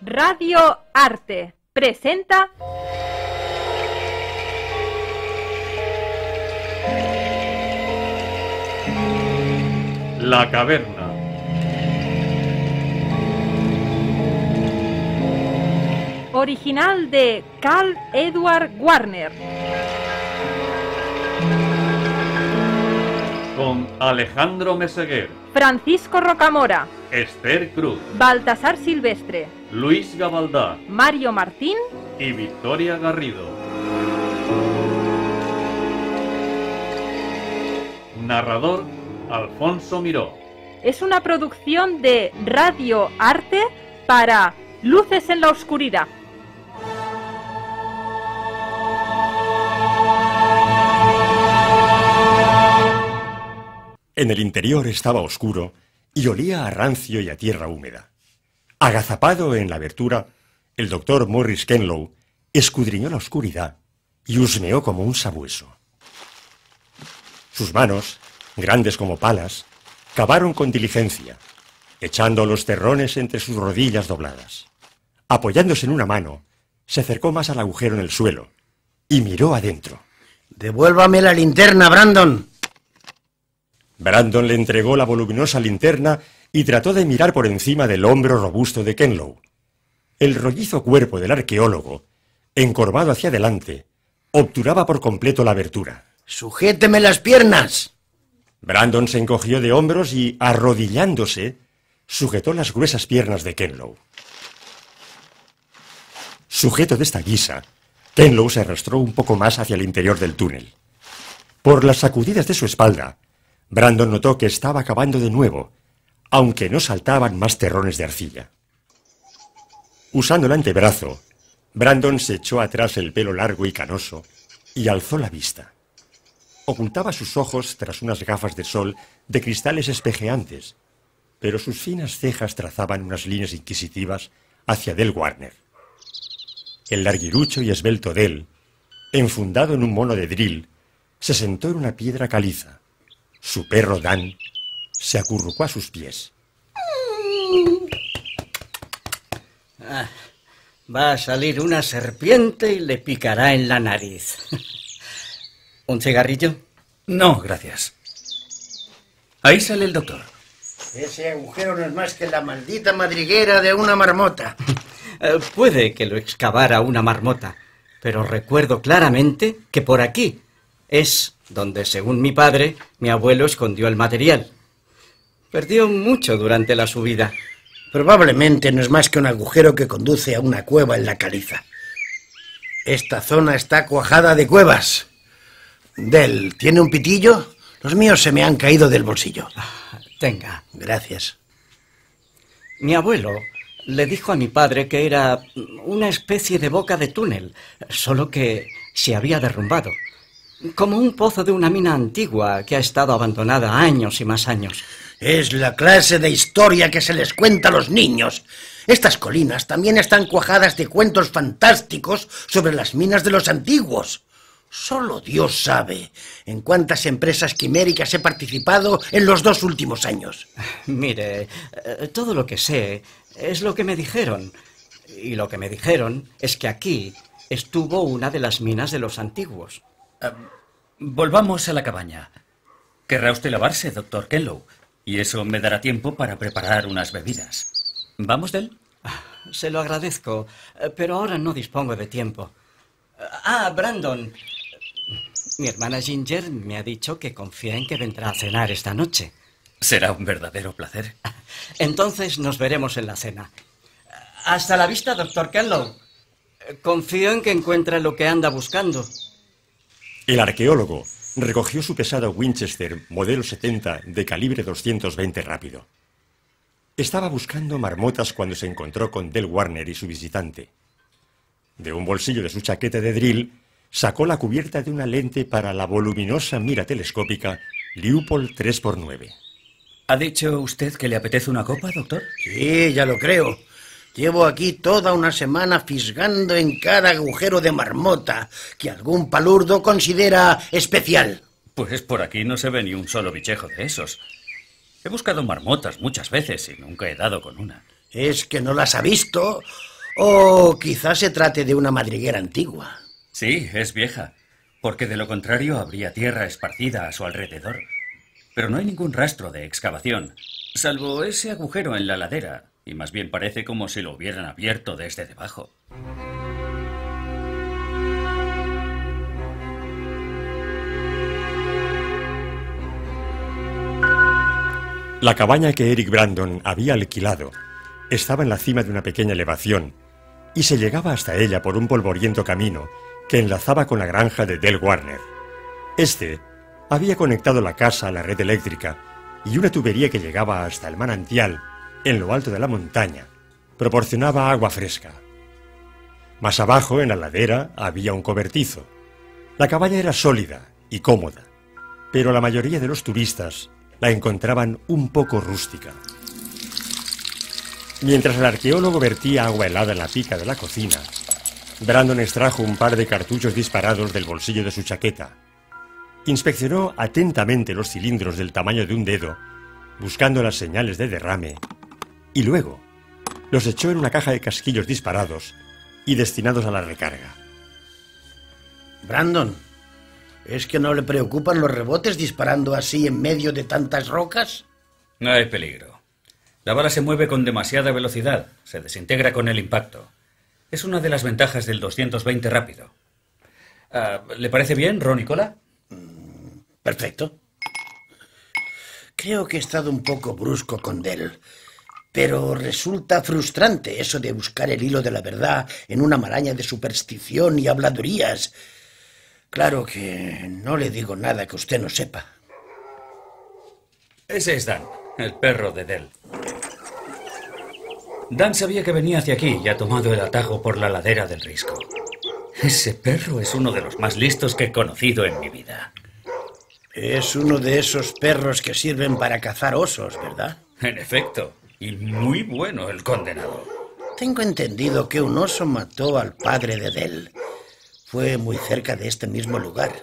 Radio Arte presenta La Caverna. Original de Carl Edward Warner. Con Alejandro Meseguer, Francisco Rocamora, Esther Cruz, Baltasar Silvestre, Luis Gabaldá Mario Martín y Victoria Garrido. Narrador Alfonso Miró. Es una producción de Radio Arte para Luces en la Oscuridad. En el interior estaba oscuro y olía a rancio y a tierra húmeda. Agazapado en la abertura, el doctor Morris Kenlow escudriñó la oscuridad y husmeó como un sabueso. Sus manos, grandes como palas, cavaron con diligencia, echando los terrones entre sus rodillas dobladas. Apoyándose en una mano, se acercó más al agujero en el suelo y miró adentro. «Devuélvame la linterna, Brandon». Brandon le entregó la voluminosa linterna y trató de mirar por encima del hombro robusto de Kenlow. El rollizo cuerpo del arqueólogo, encorvado hacia adelante, obturaba por completo la abertura. «¡Sujéteme las piernas!». Brandon se encogió de hombros y, arrodillándose, sujetó las gruesas piernas de Kenlow. Sujeto de esta guisa, Kenlow se arrastró un poco más hacia el interior del túnel. Por las sacudidas de su espalda, Brandon notó que estaba acabando de nuevo, aunque no saltaban más terrones de arcilla. Usando el antebrazo, Brandon se echó atrás el pelo largo y canoso y alzó la vista. Ocultaba sus ojos tras unas gafas de sol de cristales espejeantes, pero sus finas cejas trazaban unas líneas inquisitivas hacia Del Warner. El larguirucho y esbelto Del, enfundado en un mono de drill, se sentó en una piedra caliza. Su perro Dan se acurrucó a sus pies. Va a salir una serpiente y le picará en la nariz. ¿Un cigarrillo? No, gracias. Ahí sale el doctor. Ese agujero no es más que la maldita madriguera de una marmota. Puede que lo excavara una marmota, pero recuerdo claramente que por aquí es donde, según mi padre, mi abuelo escondió el material. Perdió mucho durante la subida. Probablemente no es más que un agujero que conduce a una cueva en la caliza. Esta zona está cuajada de cuevas. Del, ¿tiene un pitillo? Los míos se me han caído del bolsillo. Tenga. Gracias. Mi abuelo le dijo a mi padre que era una especie de boca de túnel, solo que se había derrumbado. Como un pozo de una mina antigua que ha estado abandonada años y más años. Es la clase de historia que se les cuenta a los niños. Estas colinas también están cuajadas de cuentos fantásticos sobre las minas de los antiguos. Solo Dios sabe en cuántas empresas quiméricas he participado en los 2 últimos años. Mire, todo lo que sé es lo que me dijeron. Y lo que me dijeron es que aquí estuvo una de las minas de los antiguos. Volvamos a la cabaña. Querrá usted lavarse, doctor Kenlow, y eso me dará tiempo para preparar unas bebidas. ¿Vamos, Del? Se lo agradezco, pero ahora no dispongo de tiempo. Brandon. Mi hermana Ginger me ha dicho que confía en que vendrá a cenar esta noche. Será un verdadero placer. Entonces nos veremos en la cena. Hasta la vista, doctor Kenlow. Confío en que encuentre lo que anda buscando. El arqueólogo recogió su pesado Winchester modelo 70 de calibre 220 rápido. Estaba buscando marmotas cuando se encontró con Del Warner y su visitante. De un bolsillo de su chaqueta de drill, sacó la cubierta de una lente para la voluminosa mira telescópica Leupold 3x9. ¿Ha dicho usted que le apetece una copa, doctor? Sí, ya lo creo. Llevo aquí toda una semana fisgando en cada agujero de marmota que algún palurdo considera especial. Pues por aquí no se ve ni un solo bichejo de esos. He buscado marmotas muchas veces y nunca he dado con una. ¿Es que no las ha visto? O quizás se trate de una madriguera antigua. Sí, es vieja, porque de lo contrario habría tierra esparcida a su alrededor. Pero no hay ningún rastro de excavación, salvo ese agujero en la ladera, y más bien parece como si lo hubieran abierto desde debajo. La cabaña que Eric Brandon había alquilado estaba en la cima de una pequeña elevación y se llegaba hasta ella por un polvoriento camino que enlazaba con la granja de Del Warner. Este había conectado la casa a la red eléctrica y una tubería que llegaba hasta el manantial en lo alto de la montaña proporcionaba agua fresca. Más abajo, en la ladera, había un cobertizo. La cabaña era sólida y cómoda, pero la mayoría de los turistas la encontraban un poco rústica. Mientras el arqueólogo vertía agua helada en la pica de la cocina, Brandon extrajo un par de cartuchos disparados del bolsillo de su chaqueta. Inspeccionó atentamente los cilindros del tamaño de un dedo, buscando las señales de derrame, y luego los echó en una caja de casquillos disparados y destinados a la recarga. Brandon, ¿es que no le preocupan los rebotes disparando así en medio de tantas rocas? No hay peligro. La bala se mueve con demasiada velocidad, se desintegra con el impacto. Es una de las ventajas del 220 rápido. ¿Le parece bien, Ron y Cola? Perfecto. Creo que he estado un poco brusco con Del, pero resulta frustrante eso de buscar el hilo de la verdad en una maraña de superstición y habladurías. Claro que no le digo nada que usted no sepa. Ese es Dan, el perro de Del. Dan sabía que venía hacia aquí y ha tomado el atajo por la ladera del risco. Ese perro es uno de los más listos que he conocido en mi vida. Es uno de esos perros que sirven para cazar osos, ¿verdad? En efecto, y muy bueno el condenado. Tengo entendido que un oso mató al padre de Del. Fue muy cerca de este mismo lugar.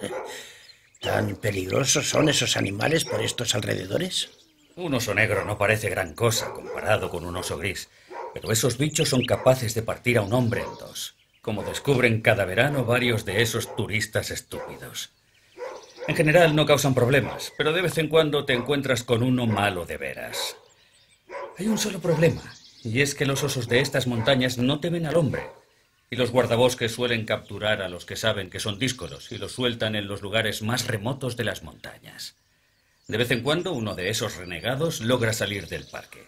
¿Tan peligrosos son esos animales por estos alrededores? Un oso negro no parece gran cosa comparado con un oso gris, pero esos bichos son capaces de partir a un hombre en dos, como descubren cada verano varios de esos turistas estúpidos. En general no causan problemas, pero de vez en cuando te encuentras con uno malo de veras. Hay un solo problema, y es que los osos de estas montañas no temen al hombre, y los guardabosques suelen capturar a los que saben que son díscolos y los sueltan en los lugares más remotos de las montañas. De vez en cuando uno de esos renegados logra salir del parque.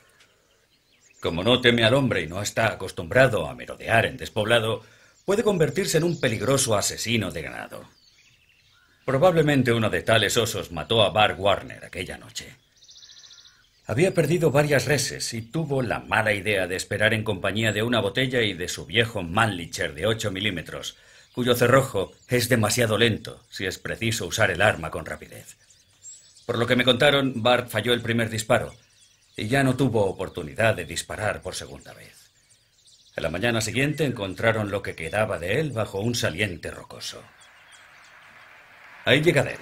Como no teme al hombre y no está acostumbrado a merodear en despoblado, puede convertirse en un peligroso asesino de ganado. Probablemente uno de tales osos mató a Bart Warner aquella noche. Había perdido varias reses y tuvo la mala idea de esperar en compañía de una botella y de su viejo Mannlicher de 8 milímetros, cuyo cerrojo es demasiado lento si es preciso usar el arma con rapidez. Por lo que me contaron, Bart falló el primer disparo y ya no tuvo oportunidad de disparar por segunda vez. A la mañana siguiente encontraron lo que quedaba de él bajo un saliente rocoso. Ahí llega Del.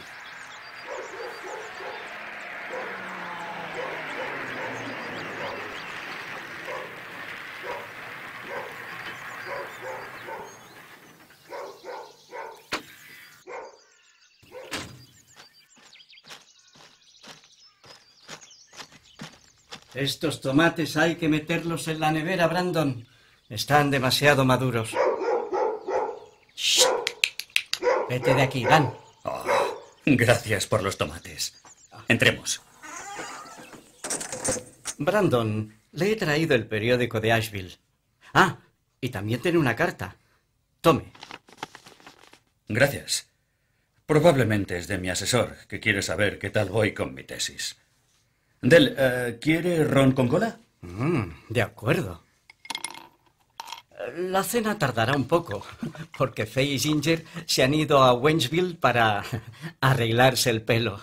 Estos tomates hay que meterlos en la nevera, Brandon. Están demasiado maduros. Shh. Vete de aquí, Dan. Oh, gracias por los tomates. Entremos. Brandon, le he traído el periódico de Asheville. Ah, y también tiene una carta. Tome. Gracias. Probablemente es de mi asesor, que quiere saber qué tal voy con mi tesis. Del, ¿quiere ron con cola? De acuerdo. La cena tardará un poco, porque Faye y Ginger se han ido a Waynesville para arreglarse el pelo.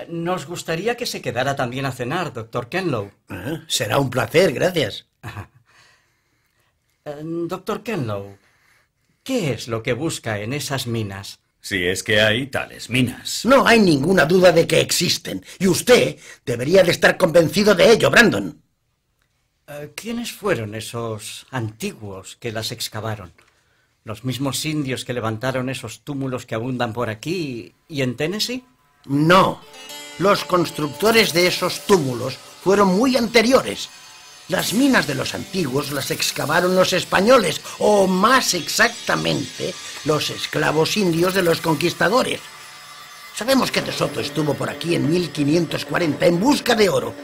Nos gustaría que se quedara también a cenar, doctor Kenlow. Será un placer, gracias. Doctor Kenlow, ¿qué es lo que busca en esas minas? Si es que hay tales minas. No hay ninguna duda de que existen, y usted debería de estar convencido de ello, Brandon. ¿Quiénes fueron esos antiguos que las excavaron? ¿Los mismos indios que levantaron esos túmulos que abundan por aquí y en Tennessee? No, los constructores de esos túmulos fueron muy anteriores. Las minas de los antiguos las excavaron los españoles, o más exactamente, los esclavos indios de los conquistadores. Sabemos que De Soto estuvo por aquí en 1540 en busca de oro,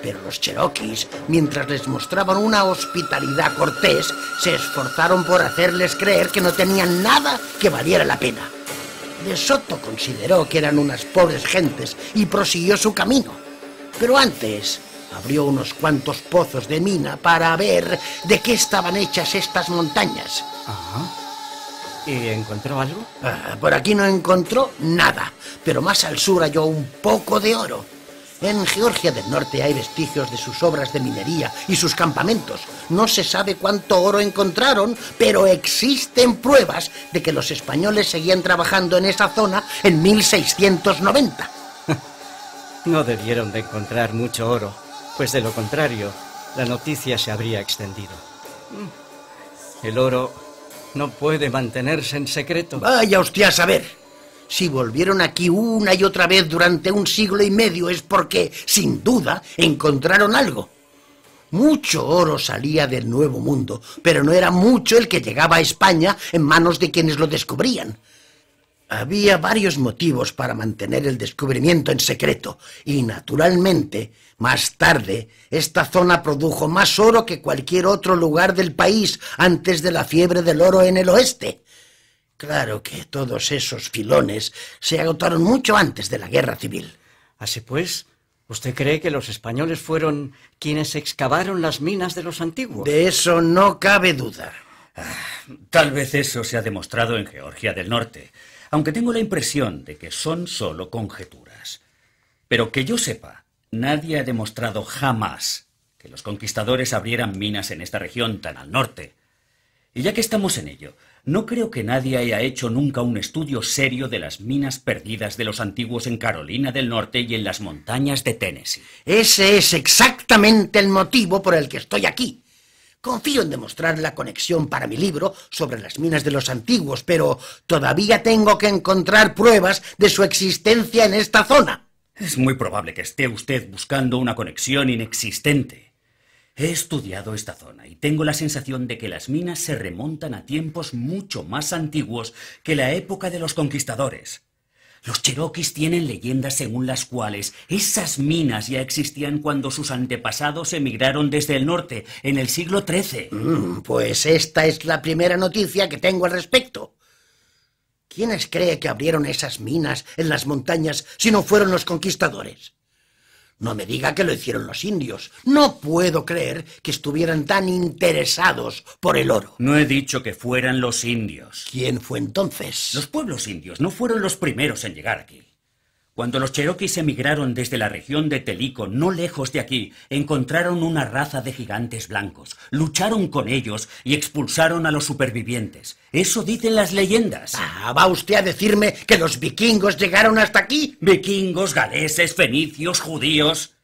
pero los cherokees, mientras les mostraban una hospitalidad cortés, se esforzaron por hacerles creer que no tenían nada que valiera la pena. De Soto consideró que eran unas pobres gentes y prosiguió su camino. Pero antes abrió unos cuantos pozos de mina para ver de qué estaban hechas estas montañas. Ajá. ¿Y encontró algo? Por aquí no encontró nada, pero más al sur halló un poco de oro. En Georgia del Norte hay vestigios de sus obras de minería y sus campamentos. No se sabe cuánto oro encontraron, pero existen pruebas de que los españoles seguían trabajando en esa zona en 1690. No debieron de encontrar mucho oro, pues de lo contrario, la noticia se habría extendido. El oro no puede mantenerse en secreto. Vaya usted a saber. Si volvieron aquí una y otra vez durante 1 siglo y medio es porque, sin duda, encontraron algo. Mucho oro salía del Nuevo Mundo, pero no era mucho el que llegaba a España en manos de quienes lo descubrían. Había varios motivos para mantener el descubrimiento en secreto y, naturalmente, más tarde, esta zona produjo más oro que cualquier otro lugar del país antes de la fiebre del oro en el oeste. Claro que todos esos filones se agotaron mucho antes de la Guerra Civil. Así pues, ¿usted cree que los españoles fueron quienes excavaron las minas de los antiguos? De eso no cabe duda. Tal vez eso se ha demostrado en Georgia del Norte, aunque tengo la impresión de que son solo conjeturas. Pero que yo sepa, nadie ha demostrado jamás que los conquistadores abrieran minas en esta región tan al norte. Y ya que estamos en ello, no creo que nadie haya hecho nunca un estudio serio de las minas perdidas de los antiguos en Carolina del Norte y en las montañas de Tennessee. Ese es exactamente el motivo por el que estoy aquí. Confío en demostrar la conexión para mi libro sobre las minas de los antiguos, pero todavía tengo que encontrar pruebas de su existencia en esta zona. Es muy probable que esté usted buscando una conexión inexistente. He estudiado esta zona y tengo la sensación de que las minas se remontan a tiempos mucho más antiguos que la época de los conquistadores. Los cherokees tienen leyendas según las cuales esas minas ya existían cuando sus antepasados emigraron desde el norte en el siglo XIII. Pues esta es la primera noticia que tengo al respecto. ¿Quiénes cree que abrieron esas minas en las montañas si no fueron los conquistadores? No me diga que lo hicieron los indios. No puedo creer que estuvieran tan interesados por el oro. No he dicho que fueran los indios. ¿Quién fue entonces? Los pueblos indios no fueron los primeros en llegar aquí. Cuando los cherokees emigraron desde la región de Telico, no lejos de aquí, encontraron una raza de gigantes blancos, lucharon con ellos y expulsaron a los supervivientes. Eso dicen las leyendas. ¿Va usted a decirme que los vikingos llegaron hasta aquí? Vikingos, galeses, fenicios, judíos.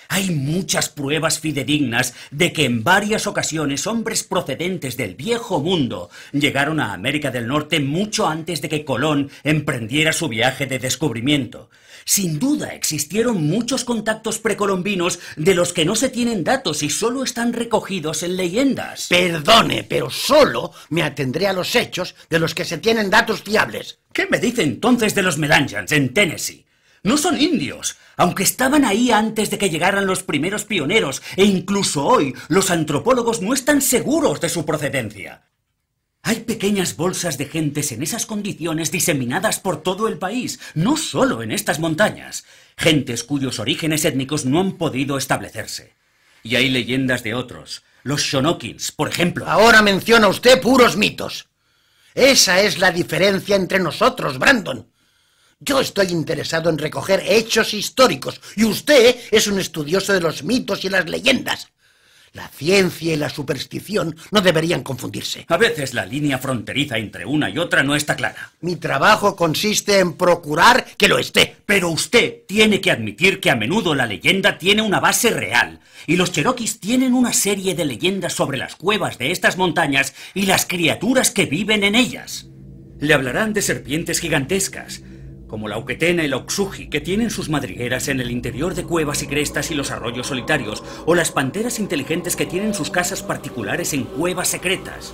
Hay muchas pruebas fidedignas de que en varias ocasiones hombres procedentes del viejo mundo llegaron a América del Norte mucho antes de que Colón emprendiera su viaje de descubrimiento. Sin duda existieron muchos contactos precolombinos de los que no se tienen datos y solo están recogidos en leyendas. Perdone, pero solo me atendré a los hechos de los que se tienen datos fiables. ¿Qué me dice entonces de los Melangans en Tennessee? No son indios, aunque estaban ahí antes de que llegaran los primeros pioneros, e incluso hoy los antropólogos no están seguros de su procedencia. Hay pequeñas bolsas de gentes en esas condiciones diseminadas por todo el país, no solo en estas montañas. Gentes cuyos orígenes étnicos no han podido establecerse. Y hay leyendas de otros, los Shonokins, por ejemplo. Ahora menciona usted puros mitos. Esa es la diferencia entre nosotros, Brandon. Yo estoy interesado en recoger hechos históricos y usted es un estudioso de los mitos y las leyendas. La ciencia y la superstición no deberían confundirse. A veces la línea fronteriza entre una y otra no está clara. Mi trabajo consiste en procurar que lo esté. Pero usted tiene que admitir que a menudo la leyenda tiene una base real. Y los cherokees tienen una serie de leyendas sobre las cuevas de estas montañas y las criaturas que viven en ellas. Le hablarán de serpientes gigantescas, como la Uquetena y la Uxuji, que tienen sus madrigueras en el interior de cuevas y crestas y los arroyos solitarios, o las panteras inteligentes que tienen sus casas particulares en cuevas secretas.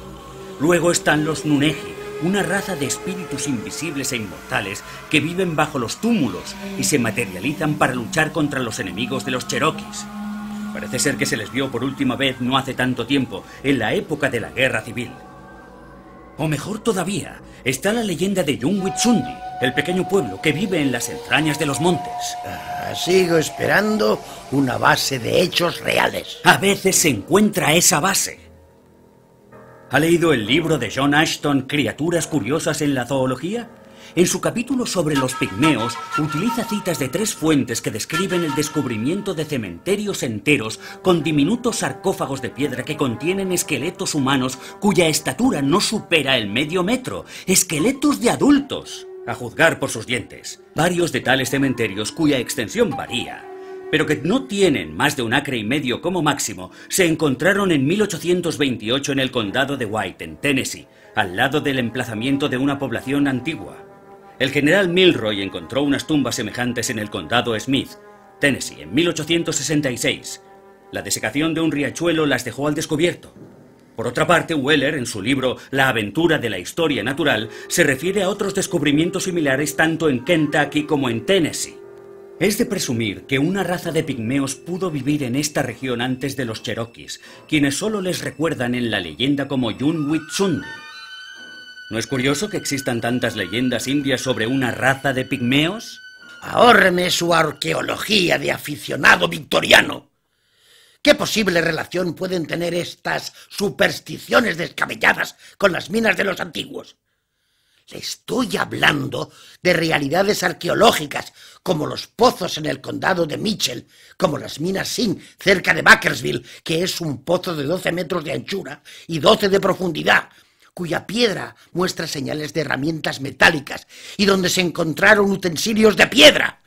Luego están los Nuneji, una raza de espíritus invisibles e inmortales que viven bajo los túmulos y se materializan para luchar contra los enemigos de los cherokees. Parece ser que se les vio por última vez no hace tanto tiempo, en la época de la Guerra Civil. O mejor todavía, está la leyenda de Yunwitsundi, el pequeño pueblo que vive en las entrañas de los montes. Sigo esperando una base de hechos reales. A veces se encuentra esa base. ¿Ha leído el libro de John Ashton, Criaturas curiosas en la zoología? En su capítulo sobre los pigmeos, utiliza citas de 3 fuentes que describen el descubrimiento de cementerios enteros con diminutos sarcófagos de piedra que contienen esqueletos humanos cuya estatura no supera el medio metro. Esqueletos de adultos, a juzgar por sus dientes. Varios de tales cementerios cuya extensión varía, pero que no tienen más de 1,5 acres como máximo, se encontraron en 1828 en el condado de White, en Tennessee, al lado del emplazamiento de una población antigua. El general Milroy encontró unas tumbas semejantes en el condado Smith, Tennessee, en 1866. La desecación de un riachuelo las dejó al descubierto. Por otra parte, Weller, en su libro La aventura de la historia natural, se refiere a otros descubrimientos similares tanto en Kentucky como en Tennessee. Es de presumir que una raza de pigmeos pudo vivir en esta región antes de los cherokees, quienes solo les recuerdan en la leyenda como Yunwitsundi. ¿No es curioso que existan tantas leyendas indias sobre una raza de pigmeos? Ahórreme su arqueología de aficionado victoriano. ¿Qué posible relación pueden tener estas supersticiones descabelladas con las minas de los antiguos? Le estoy hablando de realidades arqueológicas, como los pozos en el condado de Mitchell, como las minas Sin, cerca de Bakersville, que es un pozo de 12 metros de anchura y 12 de profundidad, cuya piedra muestra señales de herramientas metálicas y donde se encontraron utensilios de piedra.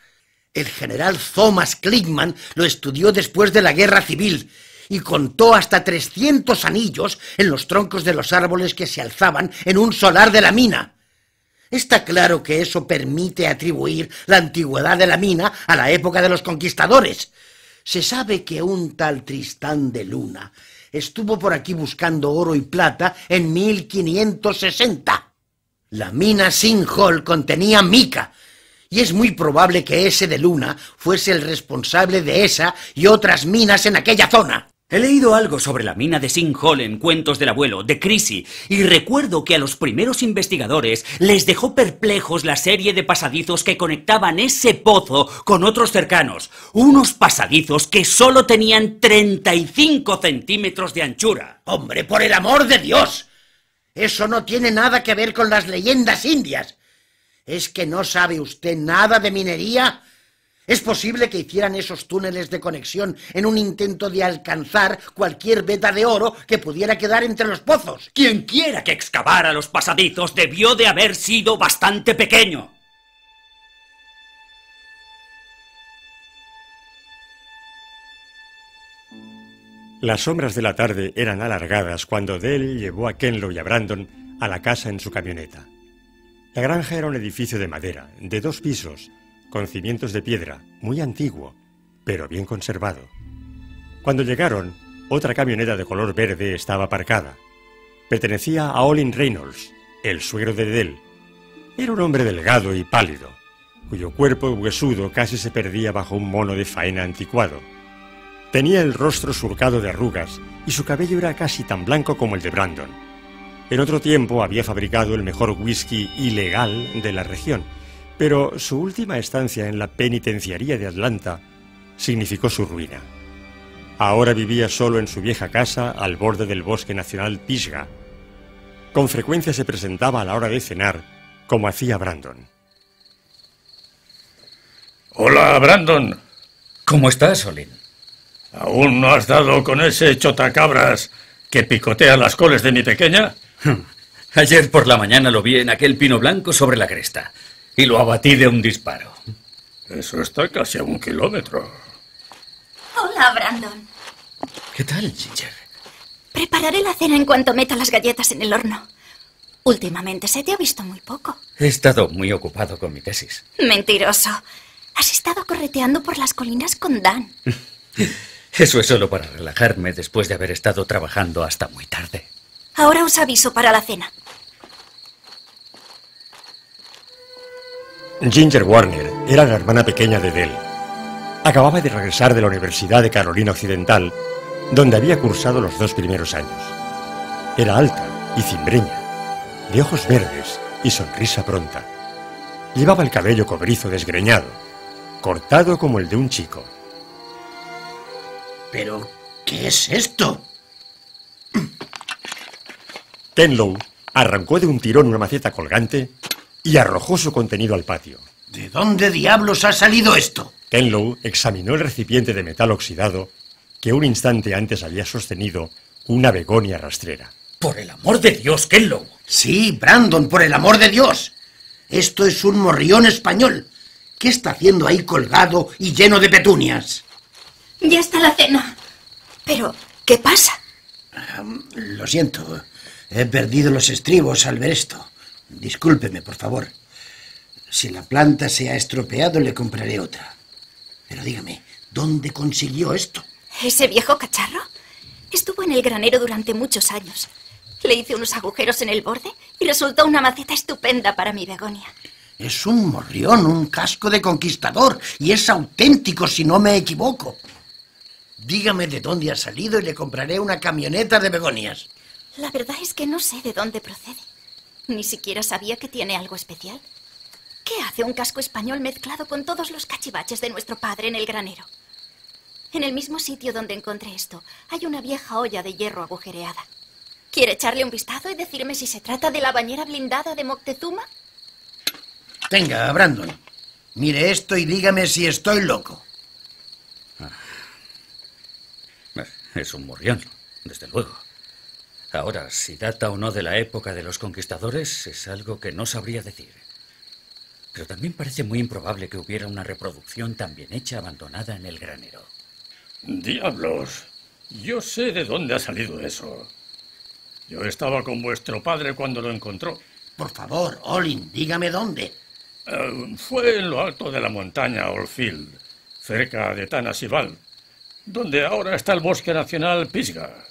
El general Thomas Klickman lo estudió después de la Guerra Civil y contó hasta 300 anillos en los troncos de los árboles que se alzaban en un solar de la mina. Está claro que eso permite atribuir la antigüedad de la mina a la época de los conquistadores. Se sabe que un tal Tristán de Luna estuvo por aquí buscando oro y plata en 1560. La mina Sin Hall contenía mica, y es muy probable que ese de Luna fuese el responsable de esa y otras minas en aquella zona. He leído algo sobre la mina de Sin Hall en Cuentos del Abuelo, de Creasy, y recuerdo que a los primeros investigadores les dejó perplejos la serie de pasadizos que conectaban ese pozo con otros cercanos. Unos pasadizos que solo tenían 35 centímetros de anchura. ¡Hombre, por el amor de Dios! Eso no tiene nada que ver con las leyendas indias. ¿Es que no sabe usted nada de minería? ¿Es posible que hicieran esos túneles de conexión en un intento de alcanzar cualquier veta de oro que pudiera quedar entre los pozos? Quien quiera que excavara los pasadizos debió de haber sido bastante pequeño. Las sombras de la tarde eran alargadas cuando Dell llevó a Kenlow y a Brandon a la casa en su camioneta. La granja era un edificio de madera, de 2 pisos, con cimientos de piedra, muy antiguo, pero bien conservado. Cuando llegaron, otra camioneta de color verde estaba aparcada. Pertenecía a Olin Reynolds, el suegro de Dell. Era un hombre delgado y pálido, cuyo cuerpo huesudo casi se perdía bajo un mono de faena anticuado. Tenía el rostro surcado de arrugas y su cabello era casi tan blanco como el de Brandon. En otro tiempo había fabricado el mejor whisky ilegal de la región, pero su última estancia en la penitenciaría de Atlanta significó su ruina. Ahora vivía solo en su vieja casa al borde del bosque nacional Pisgah. Con frecuencia se presentaba a la hora de cenar, como hacía Brandon. Hola, Brandon. ¿Cómo estás, Olin? ¿Aún no has dado con ese chotacabras que picotea las coles de mi pequeña? Ayer por la mañana lo vi en aquel pino blanco sobre la cresta y lo abatí de un disparo. Eso está casi a 1 kilómetro. Hola, Brandon. ¿Qué tal, Ginger? Prepararé la cena en cuanto meta las galletas en el horno. Últimamente se te ha visto muy poco. He estado muy ocupado con mi tesis. Mentiroso. Has estado correteando por las colinas con Dan. Eso es solo para relajarme después de haber estado trabajando hasta muy tarde. Ahora os aviso para la cena. Ginger Warner era la hermana pequeña de Dell. Acababa de regresar de la Universidad de Carolina Occidental, donde había cursado los 2 primeros años. Era alta y cimbreña, de ojos verdes y sonrisa pronta. Llevaba el cabello cobrizo desgreñado, cortado como el de un chico. ¿Pero qué es esto? Tenlow arrancó de un tirón una maceta colgante y arrojó su contenido al patio. ¿De dónde diablos ha salido esto? Tenlow examinó el recipiente de metal oxidado que un instante antes había sostenido una begonia rastrera. ¡Por el amor de Dios, Kenlow! Sí, Brandon, por el amor de Dios. Esto es un morrión español. ¿Qué está haciendo ahí colgado y lleno de petunias? Ya está la cena. Pero, ¿qué pasa? Lo siento. He perdido los estribos al ver esto. Discúlpeme, por favor. Si la planta se ha estropeado, le compraré otra. Pero dígame, ¿dónde consiguió esto? ¿Ese viejo cacharro? Estuvo en el granero durante muchos años. Le hice unos agujeros en el borde y resultó una maceta estupenda para mi begonia. Es un morrión, un casco de conquistador, y es auténtico si no me equivoco. Dígame de dónde ha salido y le compraré una camioneta de begonias. La verdad es que no sé de dónde procede. Ni siquiera sabía que tiene algo especial. ¿Qué hace un casco español mezclado con todos los cachivaches de nuestro padre en el granero? En el mismo sitio donde encontré esto, hay una vieja olla de hierro agujereada. ¿Quiere echarle un vistazo y decirme si se trata de la bañera blindada de Moctezuma? Venga, Brandon, mire esto y dígame si estoy loco. Es un morrión, desde luego. Ahora, si data o no de la época de los conquistadores es algo que no sabría decir. Pero también parece muy improbable que hubiera una reproducción tan bien hecha abandonada en el granero. ¡Diablos! Yo sé de dónde ha salido eso. Yo estaba con vuestro padre cuando lo encontró. Por favor, Olin, dígame dónde. Fue en lo alto de la montaña Oldfield, cerca de Tanasival, donde ahora está el Bosque Nacional Pisgah.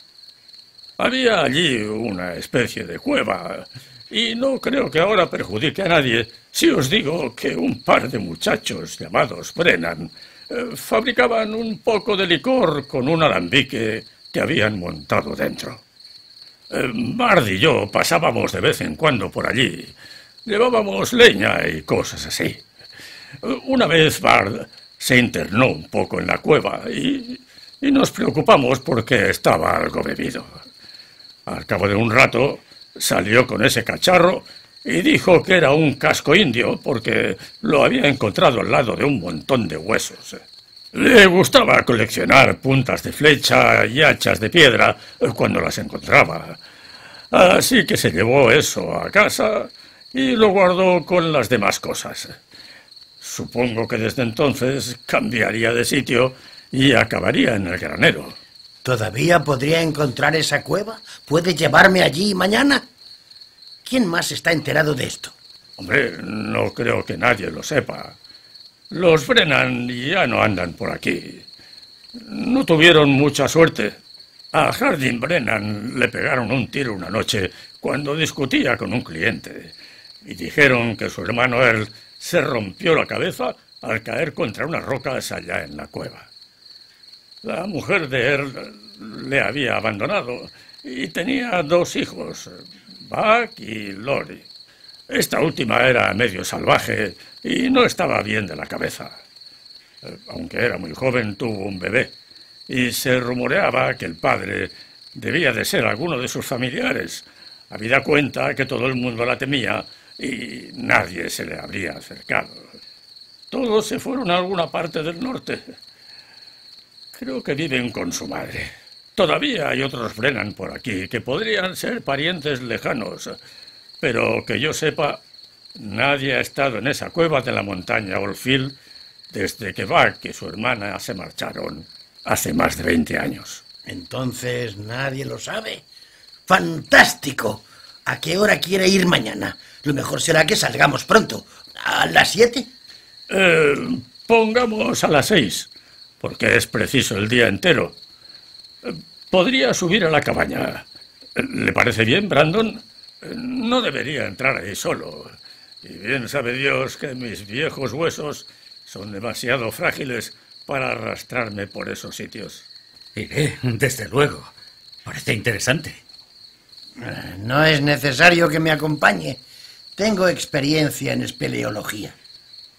Había allí una especie de cueva, y no creo que ahora perjudique a nadie si os digo que un par de muchachos llamados Brennan fabricaban un poco de licor con un alambique que habían montado dentro. Bard y yo pasábamos de vez en cuando por allí. Llevábamos leña y cosas así. Una vez Bard se internó un poco en la cueva y nos preocupamos porque estaba algo bebido. Al cabo de un rato salió con ese cacharro y dijo que era un casco indio porque lo había encontrado al lado de un montón de huesos. Le gustaba coleccionar puntas de flecha y hachas de piedra cuando las encontraba. Así que se llevó eso a casa y lo guardó con las demás cosas. Supongo que desde entonces cambiaría de sitio y acabaría en el granero. ¿Todavía podría encontrar esa cueva? ¿Puede llevarme allí mañana? ¿Quién más está enterado de esto? Hombre, no creo que nadie lo sepa. Los Brennan ya no andan por aquí. No tuvieron mucha suerte. A Harding Brennan le pegaron un tiro una noche cuando discutía con un cliente. Y dijeron que su hermano Earl se rompió la cabeza al caer contra unas rocas allá en la cueva. La mujer de Earl le había abandonado y tenía 2 hijos, Buck y Lori. Esta última era medio salvaje y no estaba bien de la cabeza. Aunque era muy joven, tuvo un bebé y se rumoreaba que el padre debía de ser alguno de sus familiares. Habida cuenta que todo el mundo la temía y nadie se le habría acercado. Todos se fueron a alguna parte del norte. Creo que viven con su madre. Todavía hay otros Brennan por aquí que podrían ser parientes lejanos, pero que yo sepa, nadie ha estado en esa cueva de la montaña Oldfield desde que Buck y su hermana se marcharon hace más de 20 años. Entonces nadie lo sabe. ¡Fantástico! ¿A qué hora quiere ir mañana? Lo mejor será que salgamos pronto. ¿A las 7? Pongamos a las 6, porque es preciso el día entero. Podría subir a la cabaña. ¿Le parece bien, Brandon? No debería entrar ahí solo. Y bien sabe Dios que mis viejos huesos son demasiado frágiles para arrastrarme por esos sitios. Iré, desde luego. Parece interesante. No es necesario que me acompañe. Tengo experiencia en espeleología.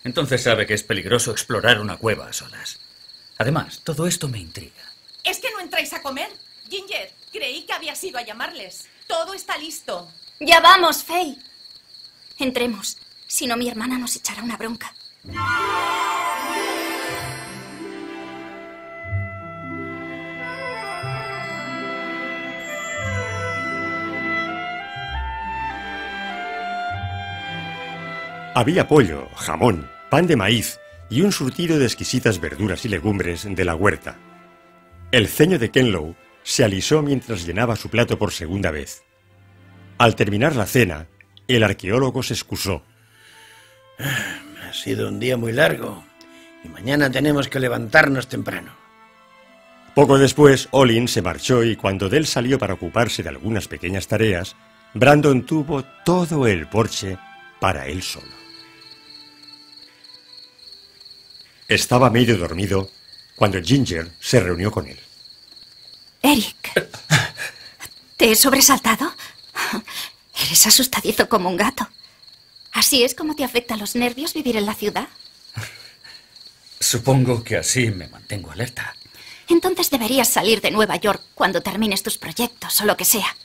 Entonces sabe que es peligroso explorar una cueva a solas. Además, todo esto me intriga. ¿Es que no entráis a comer? Ginger, creí que habías ido a llamarles. Todo está listo. Ya vamos, Faye. Entremos. Si no, mi hermana nos echará una bronca. Había pollo, jamón, pan de maíz y un surtido de exquisitas verduras y legumbres de la huerta. El ceño de Kenlow se alisó mientras llenaba su plato por segunda vez. Al terminar la cena, el arqueólogo se excusó. Ha sido un día muy largo y mañana tenemos que levantarnos temprano. Poco después, Olin se marchó y cuando Dell salió para ocuparse de algunas pequeñas tareas, Brandon tuvo todo el porche para él solo. Estaba medio dormido cuando Ginger se reunió con él. Eric, ¿te he sobresaltado? Eres asustadizo como un gato. ¿Así es como te afecta a los nervios vivir en la ciudad? Supongo que así me mantengo alerta. Entonces deberías salir de Nueva York cuando termines tus proyectos o lo que sea.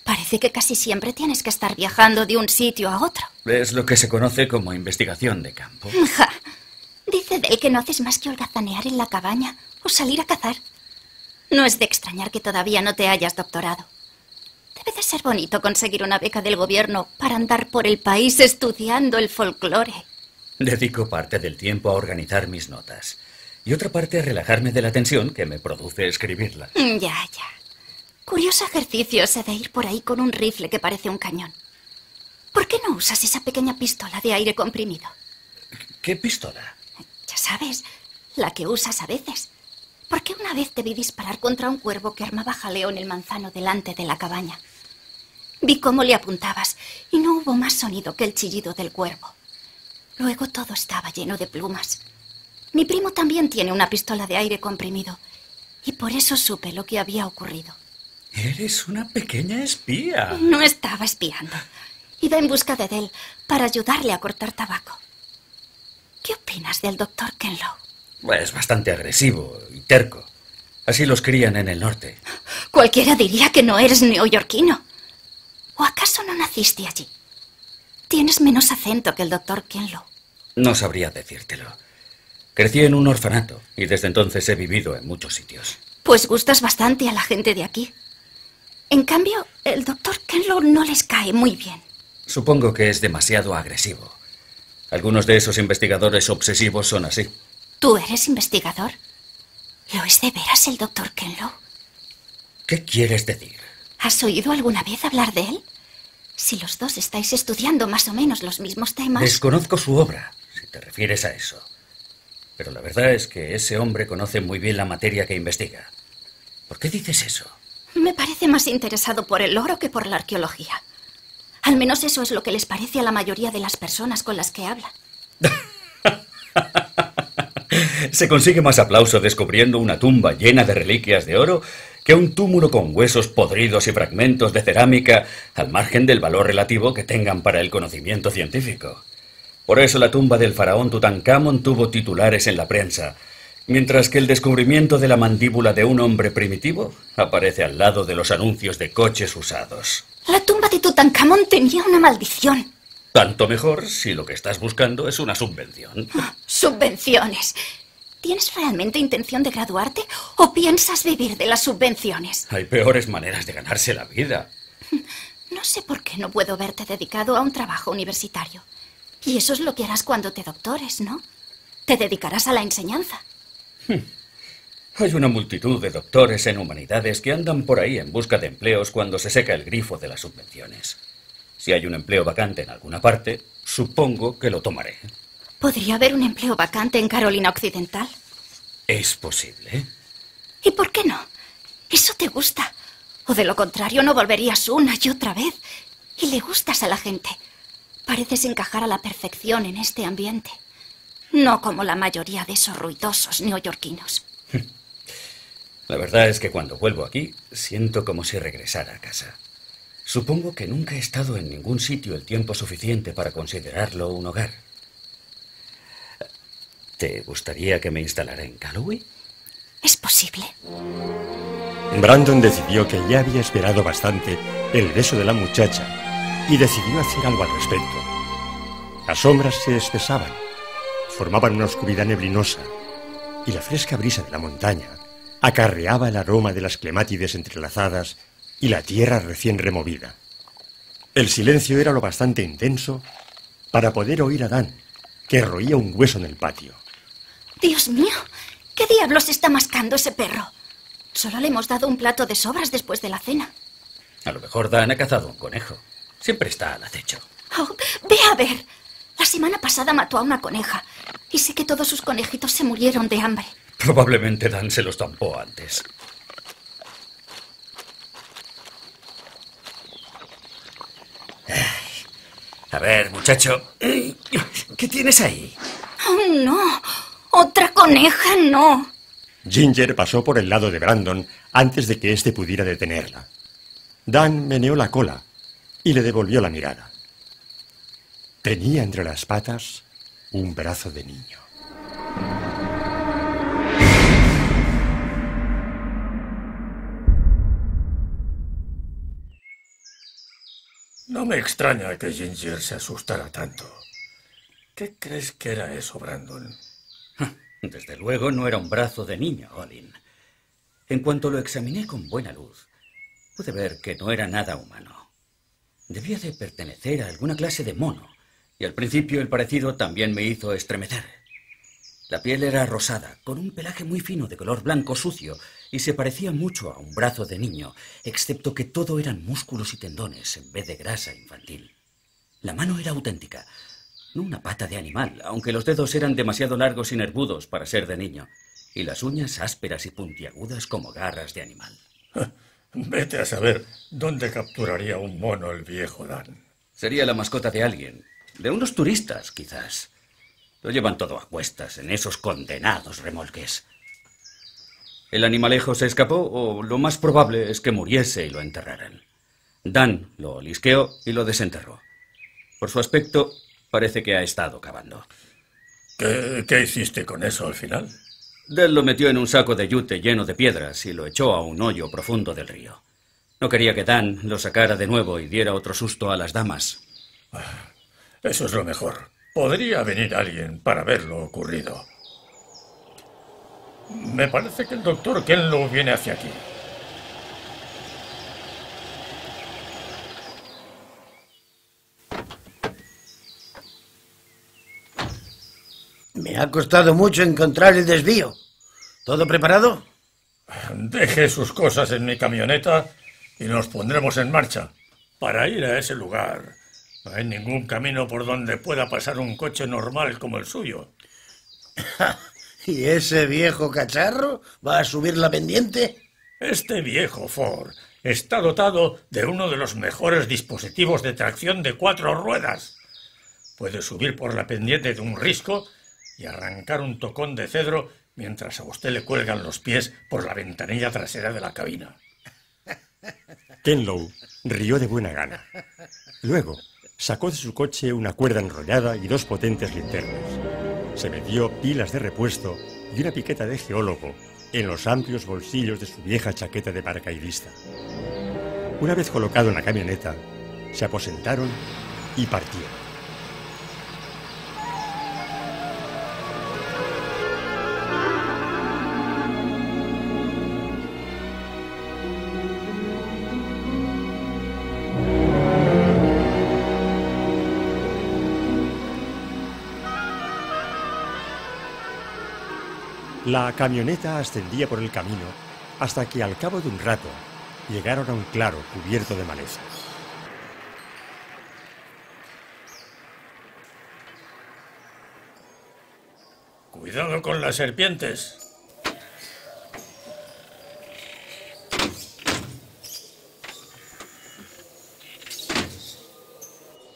Parece que casi siempre tienes que estar viajando de un sitio a otro. Es lo que se conoce como investigación de campo. Ja. Dice Dell que no haces más que holgazanear en la cabaña o salir a cazar. No es de extrañar que todavía no te hayas doctorado. Debe de ser bonito conseguir una beca del gobierno para andar por el país estudiando el folclore. Dedico parte del tiempo a organizar mis notas y otra parte a relajarme de la tensión que me produce escribirlas. Ya. Curioso ejercicio ese de ir por ahí con un rifle que parece un cañón. ¿Por qué no usas esa pequeña pistola de aire comprimido? ¿Qué pistola? Ya sabes, la que usas a veces. Porque una vez te vi disparar contra un cuervo que armaba jaleo en el manzano delante de la cabaña. Vi cómo le apuntabas y no hubo más sonido que el chillido del cuervo. Luego todo estaba lleno de plumas. Mi primo también tiene una pistola de aire comprimido y por eso supe lo que había ocurrido. Eres una pequeña espía. No estaba espiando. Iba en busca de Dell para ayudarle a cortar tabaco. ¿Qué opinas del Dr. Kenlow? Es bastante agresivo y terco. Así los crían en el norte. Cualquiera diría que no eres neoyorquino. ¿O acaso no naciste allí? Tienes menos acento que el Dr. Kenlow. No sabría decírtelo. Crecí en un orfanato y desde entonces he vivido en muchos sitios. Pues gustas bastante a la gente de aquí. En cambio, el Dr. Kenlow no les cae muy bien. Supongo que es demasiado agresivo. Algunos de esos investigadores obsesivos son así. ¿Tú eres investigador? ¿Lo es de veras el Dr. Kenlow? ¿Qué quieres decir? ¿Has oído alguna vez hablar de él? Si los dos estáis estudiando más o menos los mismos temas... Desconozco su obra, si te refieres a eso. Pero la verdad es que ese hombre conoce muy bien la materia que investiga. ¿Por qué dices eso? Me parece más interesado por el oro que por la arqueología. Al menos eso es lo que les parece a la mayoría de las personas con las que habla. Se consigue más aplauso descubriendo una tumba llena de reliquias de oro que un túmulo con huesos podridos y fragmentos de cerámica al margen del valor relativo que tengan para el conocimiento científico. Por eso la tumba del faraón Tutankamón tuvo titulares en la prensa, mientras que el descubrimiento de la mandíbula de un hombre primitivo aparece al lado de los anuncios de coches usados. La tumba de Tutankamón tenía una maldición. Tanto mejor si lo que estás buscando es una subvención. Subvenciones. ¿Tienes realmente intención de graduarte o piensas vivir de las subvenciones? Hay peores maneras de ganarse la vida. No sé por qué no puedo verte dedicado a un trabajo universitario. Y eso es lo que harás cuando te doctores, ¿no? Te dedicarás a la enseñanza. Hay una multitud de doctores en humanidades que andan por ahí en busca de empleos cuando se seca el grifo de las subvenciones. Si hay un empleo vacante en alguna parte, supongo que lo tomaré. ¿Podría haber un empleo vacante en Carolina Occidental? ¿Es posible? ¿Y por qué no? ¿Eso te gusta? O de lo contrario no volverías una y otra vez. Y le gustas a la gente. Pareces encajar a la perfección en este ambiente. No como la mayoría de esos ruidosos neoyorquinos. La verdad es que cuando vuelvo aquí, siento como si regresara a casa. Supongo que nunca he estado en ningún sitio el tiempo suficiente para considerarlo un hogar. ¿Te gustaría que me instalara en Calloway? Es posible. Brandon decidió que ya había esperado bastante el beso de la muchacha y decidió hacer algo al respecto. Las sombras se espesaban, formaban una oscuridad neblinosa y la fresca brisa de la montaña acarreaba el aroma de las clemátides entrelazadas y la tierra recién removida. El silencio era lo bastante intenso para poder oír a Dan, que roía un hueso en el patio. ¡Dios mío! ¿Qué diablos está mascando ese perro? Solo le hemos dado un plato de sobras después de la cena. A lo mejor Dan ha cazado un conejo. Siempre está al acecho. Oh, ve a ver. La semana pasada mató a una coneja. Y sé que todos sus conejitos se murieron de hambre. Probablemente Dan se los zampó antes. A ver, muchacho. ¿Qué tienes ahí? ¡Oh, no! ¡Otra coneja, no! Ginger pasó por el lado de Brandon antes de que éste pudiera detenerla. Dan meneó la cola y le devolvió la mirada. Tenía entre las patas un brazo de niño. No me extraña que Ginger se asustara tanto. ¿Qué crees que era eso, Brandon? Desde luego no era un brazo de niño, Olin. En cuanto lo examiné con buena luz, pude ver que no era nada humano. Debía de pertenecer a alguna clase de mono, y al principio el parecido también me hizo estremecer. La piel era rosada, con un pelaje muy fino de color blanco sucio, y se parecía mucho a un brazo de niño, excepto que todo eran músculos y tendones en vez de grasa infantil. La mano era auténtica, no una pata de animal, aunque los dedos eran demasiado largos y nervudos para ser de niño, y las uñas ásperas y puntiagudas como garras de animal. Vete a saber dónde capturaría un mono el viejo Dan. Sería la mascota de alguien, de unos turistas, quizás. Lo llevan todo a cuestas en esos condenados remolques. El animalejo se escapó, o lo más probable es que muriese y lo enterraran. Dan lo olisqueó y lo desenterró. Por su aspecto, parece que ha estado cavando. ¿Qué hiciste con eso al final? Dan lo metió en un saco de yute lleno de piedras y lo echó a un hoyo profundo del río. No quería que Dan lo sacara de nuevo y diera otro susto a las damas. Eso es lo mejor. Podría venir alguien para ver lo ocurrido. Me parece que el doctor Kenlow viene hacia aquí. Me ha costado mucho encontrar el desvío. ¿Todo preparado? Deje sus cosas en mi camioneta y nos pondremos en marcha para ir a ese lugar. No hay ningún camino por donde pueda pasar un coche normal como el suyo. ¿Y ese viejo cacharro va a subir la pendiente? Este viejo Ford está dotado de uno de los mejores dispositivos de tracción de 4 ruedas. Puede subir por la pendiente de un risco y arrancar un tocón de cedro mientras a usted le cuelgan los pies por la ventanilla trasera de la cabina. Kenlow rió de buena gana. Luego sacó de su coche una cuerda enrollada y 2 potentes linternas. Se metió pilas de repuesto y una piqueta de geólogo en los amplios bolsillos de su vieja chaqueta de paracaidista. Una vez colocado en la camioneta, se aposentaron y partieron. La camioneta ascendía por el camino hasta que al cabo de un rato llegaron a un claro cubierto de maleza. Cuidado con las serpientes.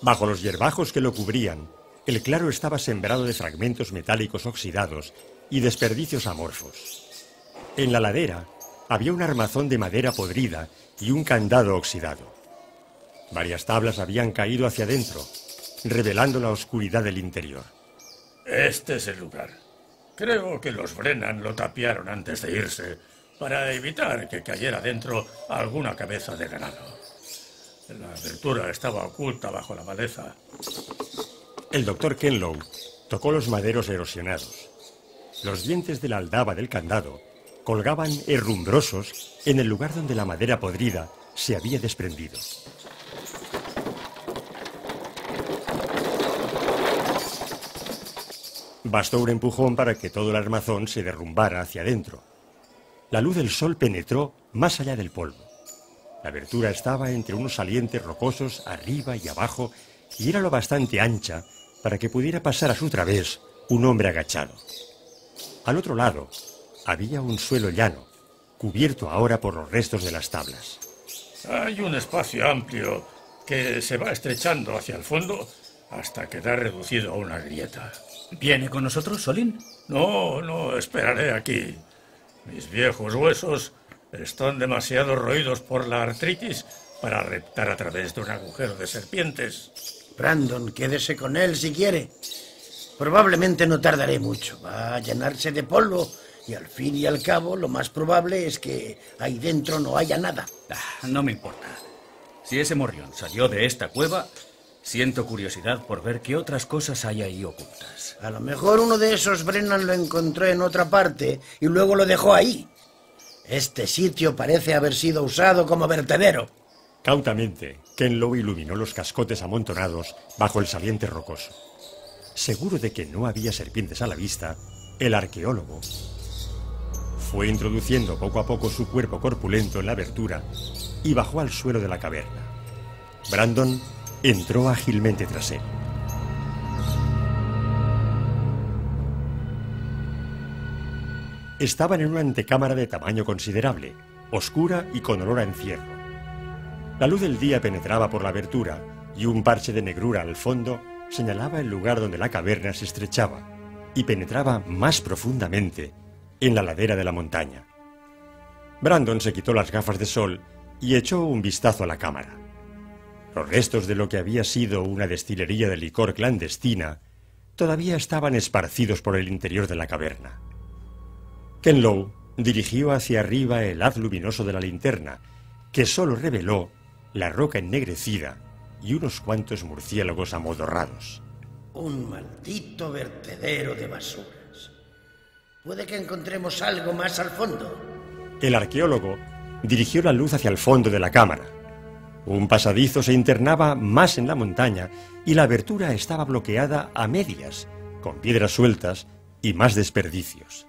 Bajo los hierbajos que lo cubrían, el claro estaba sembrado de fragmentos metálicos oxidados y desperdicios amorfos. En la ladera había un armazón de madera podrida y un candado oxidado. Varias tablas habían caído hacia adentro, revelando la oscuridad del interior. Este es el lugar. Creo que los Brennan lo tapiaron antes de irse para evitar que cayera dentro alguna cabeza de ganado. La abertura estaba oculta bajo la maleza. El doctor Kenlow tocó los maderos erosionados. Los dientes de la aldaba del candado colgaban herrumbrosos en el lugar donde la madera podrida se había desprendido. Bastó un empujón para que todo el armazón se derrumbara hacia adentro. La luz del sol penetró más allá del polvo. La abertura estaba entre unos salientes rocosos arriba y abajo y era lo bastante ancha para que pudiera pasar a su través un hombre agachado. Al otro lado había un suelo llano, cubierto ahora por los restos de las tablas. Hay un espacio amplio que se va estrechando hacia el fondo hasta quedar reducido a una grieta. ¿Viene con nosotros, Solín? No, esperaré aquí. Mis viejos huesos están demasiado roídos por la artritis para reptar a través de un agujero de serpientes. Brandon, quédese con él si quiere. Probablemente no tardaré mucho. Va a llenarse de polvo y al fin y al cabo lo más probable es que ahí dentro no haya nada. No me importa. Si ese morrión salió de esta cueva, siento curiosidad por ver qué otras cosas hay ahí ocultas. A lo mejor uno de esos Brennan lo encontró en otra parte y luego lo dejó ahí. Este sitio parece haber sido usado como vertedero. Cautamente, Kenlow iluminó los cascotes amontonados bajo el saliente rocoso. Seguro de que no había serpientes a la vista, el arqueólogo fue introduciendo poco a poco su cuerpo corpulento en la abertura y bajó al suelo de la caverna. Brandon entró ágilmente tras él. Estaban en una antecámara de tamaño considerable, oscura y con olor a encierro. La luz del día penetraba por la abertura y un parche de negrura al fondo señalaba el lugar donde la caverna se estrechaba y penetraba más profundamente en la ladera de la montaña. Brandon se quitó las gafas de sol y echó un vistazo a la cámara. Los restos de lo que había sido una destilería de licor clandestina todavía estaban esparcidos por el interior de la caverna. Kenlow dirigió hacia arriba el haz luminoso de la linterna, que solo reveló la roca ennegrecida y unos cuantos murciélagos amodorrados. Un maldito vertedero de basuras. Puede que encontremos algo más al fondo. El arqueólogo dirigió la luz hacia el fondo de la cámara. Un pasadizo se internaba más en la montaña y la abertura estaba bloqueada a medias, con piedras sueltas y más desperdicios.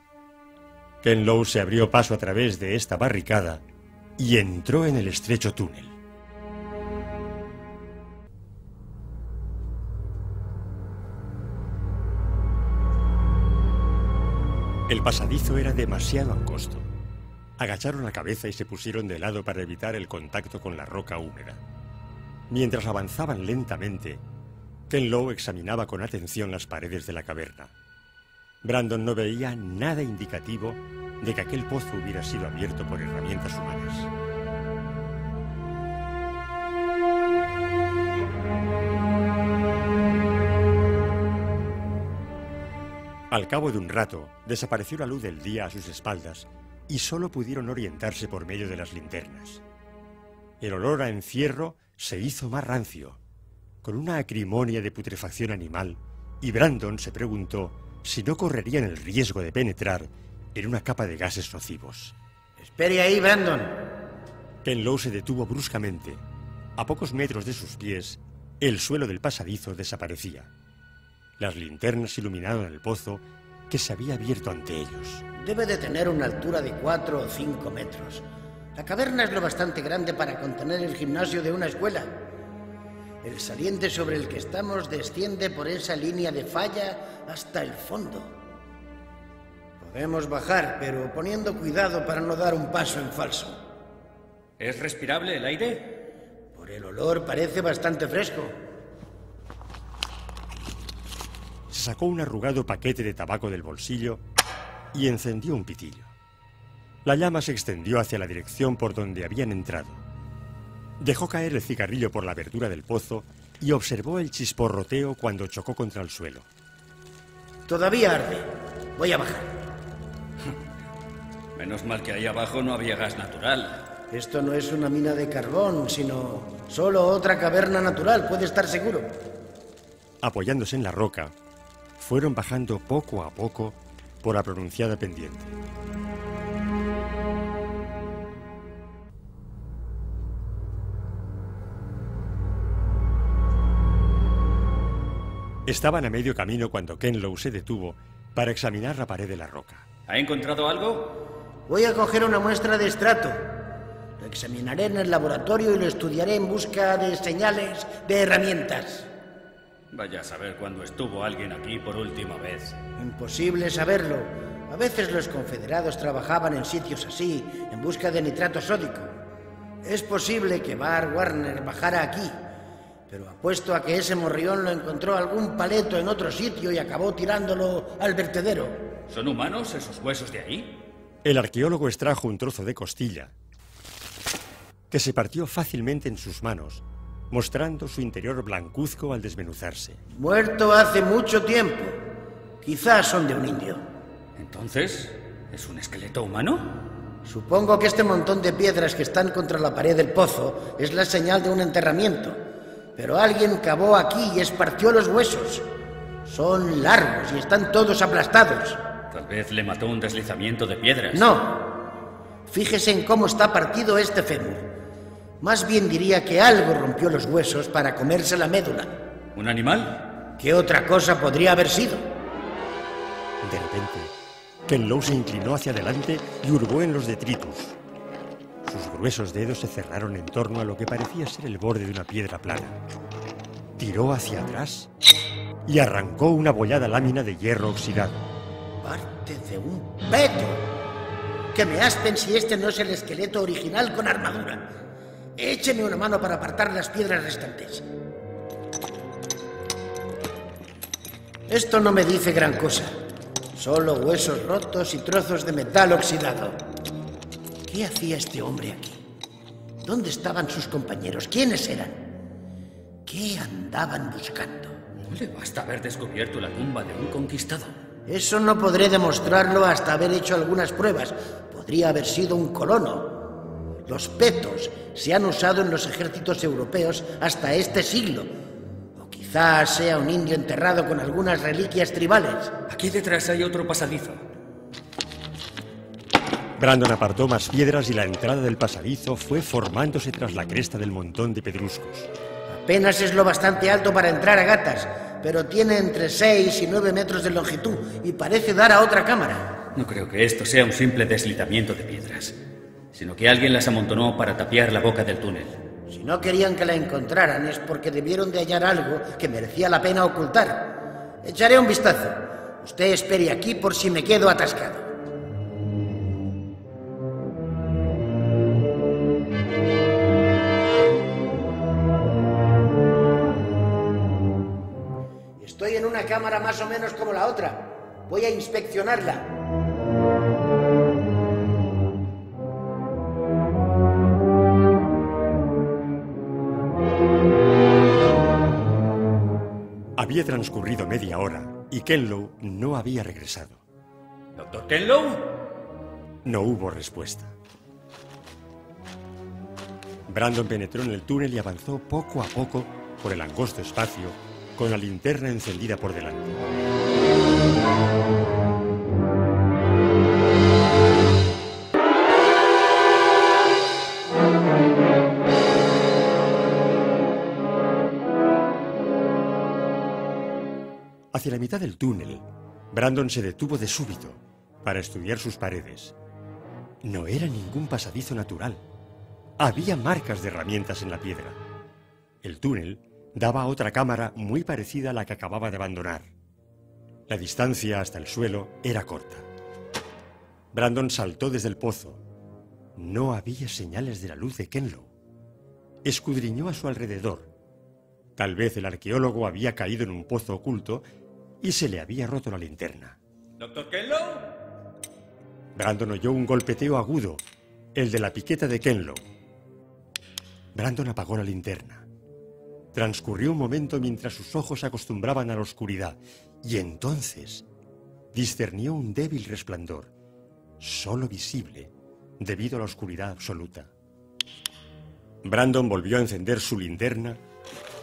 Kenlow se abrió paso a través de esta barricada y entró en el estrecho túnel. El pasadizo era demasiado angosto. Agacharon la cabeza y se pusieron de lado para evitar el contacto con la roca húmeda. Mientras avanzaban lentamente, Kenlow examinaba con atención las paredes de la caverna. Brandon no veía nada indicativo de que aquel pozo hubiera sido abierto por herramientas humanas. Al cabo de un rato, desapareció la luz del día a sus espaldas y solo pudieron orientarse por medio de las linternas. El olor a encierro se hizo más rancio, con una acrimonia de putrefacción animal, y Brandon se preguntó si no correrían el riesgo de penetrar en una capa de gases nocivos. Espere ahí, Brandon. Kenlow se detuvo bruscamente. A pocos metros de sus pies, el suelo del pasadizo desaparecía. Las linternas iluminaron el pozo que se había abierto ante ellos. Debe de tener una altura de 4 o 5 metros. La caverna es lo bastante grande para contener el gimnasio de una escuela. El saliente sobre el que estamos desciende por esa línea de falla hasta el fondo. Podemos bajar, pero poniendo cuidado para no dar un paso en falso. ¿Es respirable el aire? Por el olor parece bastante fresco. Se sacó un arrugado paquete de tabaco del bolsillo y encendió un pitillo. La llama se extendió hacia la dirección por donde habían entrado. Dejó caer el cigarrillo por la abertura del pozo y observó el chisporroteo cuando chocó contra el suelo. Todavía arde. Voy a bajar. Menos mal que ahí abajo no había gas natural. Esto no es una mina de carbón, sino solo otra caverna natural, puede estar seguro. Apoyándose en la roca, fueron bajando poco a poco por la pronunciada pendiente. Estaban a medio camino cuando Kenlow se detuvo para examinar la pared de la roca. ¿Ha encontrado algo? Voy a coger una muestra de estrato. Lo examinaré en el laboratorio y lo estudiaré en busca de señales, de herramientas. Vaya a saber cuándo estuvo alguien aquí por última vez. Imposible saberlo. A veces los confederados trabajaban en sitios así, en busca de nitrato sódico. Es posible que Bar Warner bajara aquí, pero apuesto a que ese morrión lo encontró algún paleto en otro sitio y acabó tirándolo al vertedero. ¿Son humanos esos huesos de ahí? El arqueólogo extrajo un trozo de costilla que se partió fácilmente en sus manos, mostrando su interior blancuzco al desmenuzarse. Muerto hace mucho tiempo. Quizás son de un indio. ¿Entonces? ¿Es un esqueleto humano? Supongo que este montón de piedras que están contra la pared del pozo es la señal de un enterramiento. Pero alguien cavó aquí y esparció los huesos. Son largos y están todos aplastados. Tal vez le mató un deslizamiento de piedras. No. Fíjese en cómo está partido este fémur. Más bien diría que algo rompió los huesos para comerse la médula. ¿Un animal? ¿Qué otra cosa podría haber sido? De repente, Kenlow se inclinó hacia adelante y hurgó en los detritus. Sus gruesos dedos se cerraron en torno a lo que parecía ser el borde de una piedra plana. Tiró hacia atrás y arrancó una abollada lámina de hierro oxidado. Parte de un peto. Que me aspen si este no es el esqueleto original con armadura. Écheme una mano para apartar las piedras restantes. Esto no me dice gran cosa. Solo huesos rotos y trozos de metal oxidado. ¿Qué hacía este hombre aquí? ¿Dónde estaban sus compañeros? ¿Quiénes eran? ¿Qué andaban buscando? No le basta haber descubierto la tumba de un conquistador. Eso no podré demostrarlo hasta haber hecho algunas pruebas. Podría haber sido un colono. Los petos se han usado en los ejércitos europeos hasta este siglo. O quizás sea un indio enterrado con algunas reliquias tribales. Aquí detrás hay otro pasadizo. Brandon apartó más piedras y la entrada del pasadizo fue formándose tras la cresta del montón de pedruscos. Apenas es lo bastante alto para entrar a gatas, pero tiene entre 6 y 9 metros de longitud y parece dar a otra cámara. No creo que esto sea un simple deslizamiento de piedras, sino que alguien las amontonó para tapiar la boca del túnel. Si no querían que la encontraran es porque debieron de hallar algo que merecía la pena ocultar. Echaré un vistazo. Usted espere aquí por si me quedo atascado. Estoy en una cámara más o menos como la otra. Voy a inspeccionarla. Había transcurrido media hora y Kenlow no había regresado. ¿Doctor Kenlow? No hubo respuesta. Brandon penetró en el túnel y avanzó poco a poco por el angosto espacio con la linterna encendida por delante. Hacia la mitad del túnel Brandon se detuvo de súbito para estudiar sus paredes. No era ningún pasadizo natural. Había marcas de herramientas en la piedra. El túnel daba a otra cámara muy parecida a la que acababa de abandonar. La distancia hasta el suelo era corta. Brandon saltó desde el pozo. No había señales de la luz de Kenlow. Escudriñó a su alrededor. Tal vez el arqueólogo había caído en un pozo oculto y se le había roto la linterna. ¿Dr. Kenlow? Brandon oyó un golpeteo agudo, el de la piqueta de Kenlow. Brandon apagó la linterna. Transcurrió un momento mientras sus ojos se acostumbraban a la oscuridad, y entonces discernió un débil resplandor, solo visible debido a la oscuridad absoluta. Brandon volvió a encender su linterna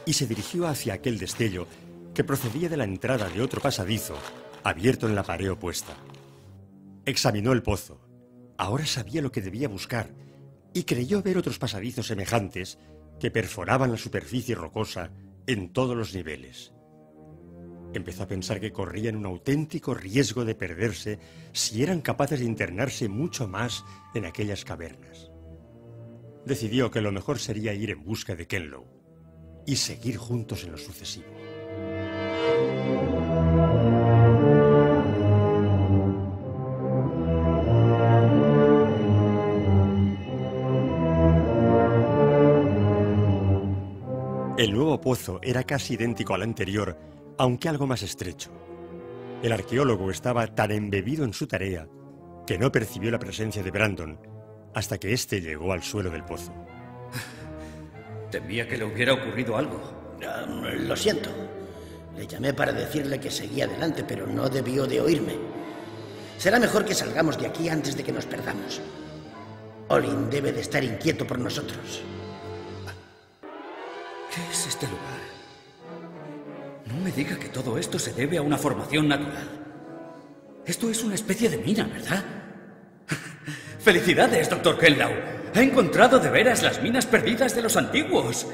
y se dirigió hacia aquel destello que procedía de la entrada de otro pasadizo abierto en la pared opuesta. Examinó el pozo. Ahora sabía lo que debía buscar y creyó ver otros pasadizos semejantes que perforaban la superficie rocosa en todos los niveles. Empezó a pensar que corrían un auténtico riesgo de perderse si eran capaces de internarse mucho más en aquellas cavernas. Decidió que lo mejor sería ir en busca de Kenlow y seguir juntos en lo sucesivo. El nuevo pozo era casi idéntico al anterior, aunque algo más estrecho. El arqueólogo estaba tan embebido en su tarea que no percibió la presencia de Brandon hasta que éste llegó al suelo del pozo. Temía que le hubiera ocurrido algo. Lo siento. Le llamé para decirle que seguía adelante, pero no debió de oírme. Será mejor que salgamos de aquí antes de que nos perdamos. Olin debe de estar inquieto por nosotros. ¿Qué es este lugar? No me diga que todo esto se debe a una formación natural. Esto es una especie de mina, ¿verdad? ¡Felicidades, Dr. Kenlow! Ha encontrado de veras las minas perdidas de los antiguos.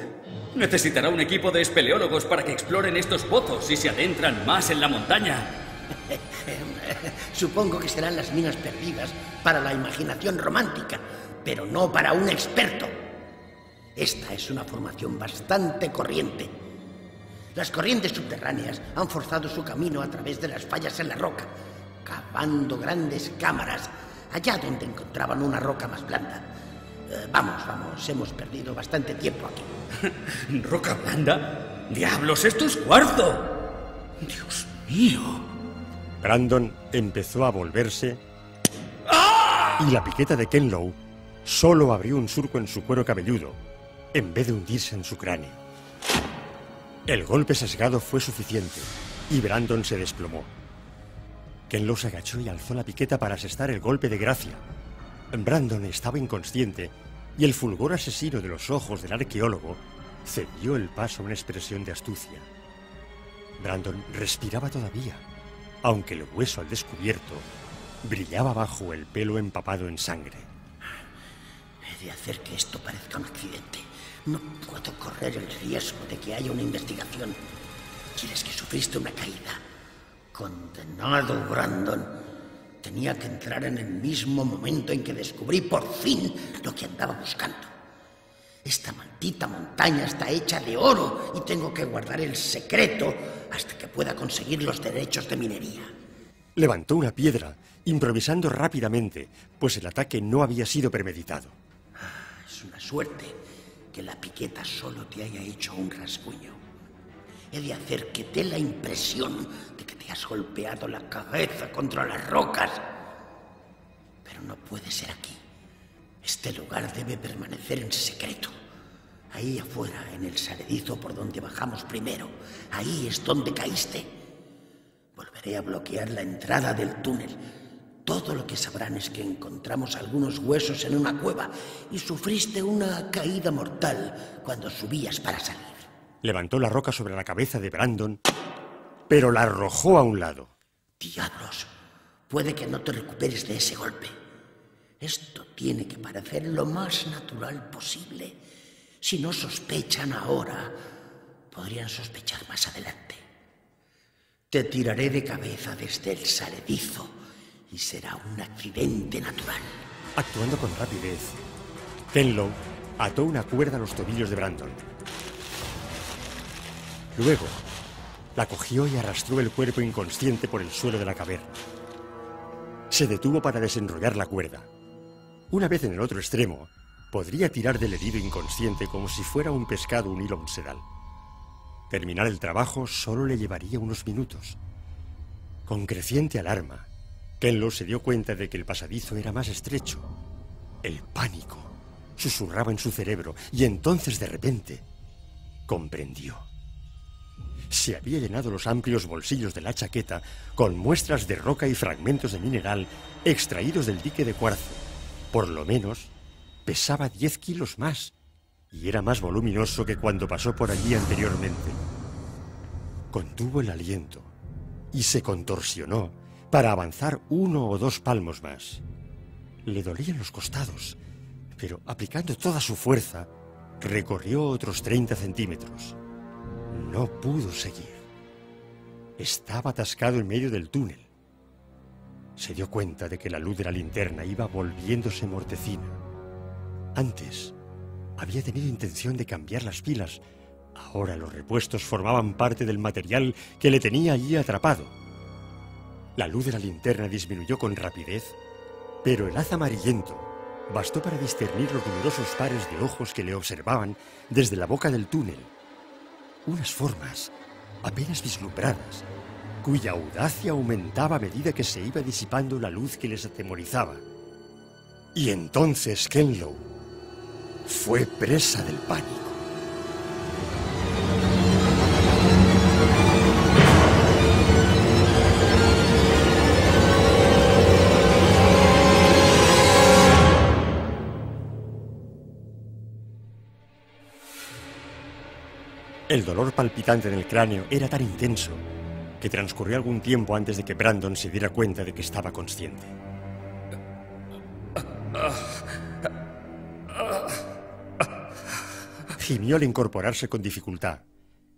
Necesitará un equipo de espeleólogos para que exploren estos pozos y se adentran más en la montaña. Supongo que serán las minas perdidas para la imaginación romántica, pero no para un experto. Esta es una formación bastante corriente. Las corrientes subterráneas han forzado su camino a través de las fallas en la roca, cavando grandes cámaras allá donde encontraban una roca más blanda. Vamos, hemos perdido bastante tiempo aquí. ¿Roca blanda? ¡Diablos, esto es cuarzo! ¡Dios mío! Brandon empezó a volverse y la piqueta de Kenlow solo abrió un surco en su cuero cabelludo en vez de hundirse en su cráneo. El golpe sesgado fue suficiente y Brandon se desplomó. Kenlow se agachó y alzó la piqueta para asestar el golpe de gracia. Brandon estaba inconsciente y el fulgor asesino de los ojos del arqueólogo cedió el paso a una expresión de astucia. Brandon respiraba todavía, aunque el hueso al descubierto brillaba bajo el pelo empapado en sangre. He de hacer que esto parezca un accidente. No puedo correr el riesgo de que haya una investigación. ¿Quieres que sufriste una caída? Condenado, Brandon. Tenía que entrar en el mismo momento en que descubrí por fin lo que andaba buscando. Esta maldita montaña está hecha de oro y tengo que guardar el secreto hasta que pueda conseguir los derechos de minería. Levantó una piedra, improvisando rápidamente, pues el ataque no había sido premeditado. Es una suerte que la piqueta solo te haya hecho un rasguño. He de hacer que dé la impresión de que te has golpeado la cabeza contra las rocas. Pero no puede ser aquí. Este lugar debe permanecer en secreto. Ahí afuera, en el saledizo por donde bajamos primero. Ahí es donde caíste. Volveré a bloquear la entrada del túnel. Todo lo que sabrán es que encontramos algunos huesos en una cueva y sufriste una caída mortal cuando subías para salir. Levantó la roca sobre la cabeza de Brandon, pero la arrojó a un lado. ¡Diablos! Puede que no te recuperes de ese golpe. Esto tiene que parecer lo más natural posible. Si no sospechan ahora, podrían sospechar más adelante. Te tiraré de cabeza desde el saledizo y será un accidente natural. Actuando con rapidez, Kenlow ató una cuerda a los tobillos de Brandon. Luego, la cogió y arrastró el cuerpo inconsciente por el suelo de la caverna. Se detuvo para desenrollar la cuerda. Una vez en el otro extremo, podría tirar del herido inconsciente como si fuera un pescado un hilo a un sedal. Terminar el trabajo solo le llevaría unos minutos. Con creciente alarma, Kenlow se dio cuenta de que el pasadizo era más estrecho. El pánico susurraba en su cerebro y entonces de repente comprendió. Se había llenado los amplios bolsillos de la chaqueta con muestras de roca y fragmentos de mineral extraídos del dique de cuarzo. Por lo menos pesaba 10 kilos más y era más voluminoso que cuando pasó por allí anteriormente. Contuvo el aliento y se contorsionó para avanzar 1 o 2 palmos más. Le dolían los costados, pero aplicando toda su fuerza, recorrió otros 30 centímetros. No pudo seguir. Estaba atascado en medio del túnel. Se dio cuenta de que la luz de la linterna iba volviéndose mortecina. Antes, había tenido intención de cambiar las pilas. Ahora los repuestos formaban parte del material que le tenía allí atrapado. La luz de la linterna disminuyó con rapidez, pero el haz amarillento bastó para discernir los numerosos pares de ojos que le observaban desde la boca del túnel. Unas formas apenas vislumbradas, cuya audacia aumentaba a medida que se iba disipando la luz que les atemorizaba. Y entonces Kenlow fue presa del pánico. El dolor palpitante en el cráneo era tan intenso que transcurrió algún tiempo antes de que Brandon se diera cuenta de que estaba consciente. Gimió al incorporarse con dificultad.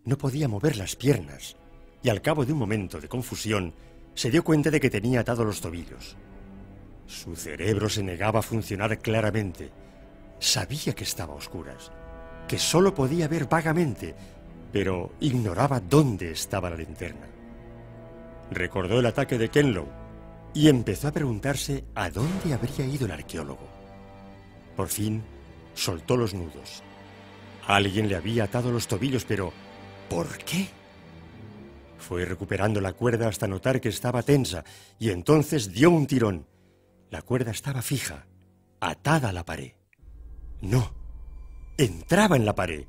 No podía mover las piernas y al cabo de un momento de confusión se dio cuenta de que tenía atados los tobillos. Su cerebro se negaba a funcionar claramente. Sabía que estaba a oscuras, que solo podía ver vagamente, pero ignoraba dónde estaba la linterna. Recordó el ataque de Kenlow y empezó a preguntarse a dónde habría ido el arqueólogo. Por fin, soltó los nudos. Alguien le había atado los tobillos, pero ¿por qué? Fue recuperando la cuerda hasta notar que estaba tensa y entonces dio un tirón. La cuerda estaba fija, atada a la pared. No, entraba en la pared,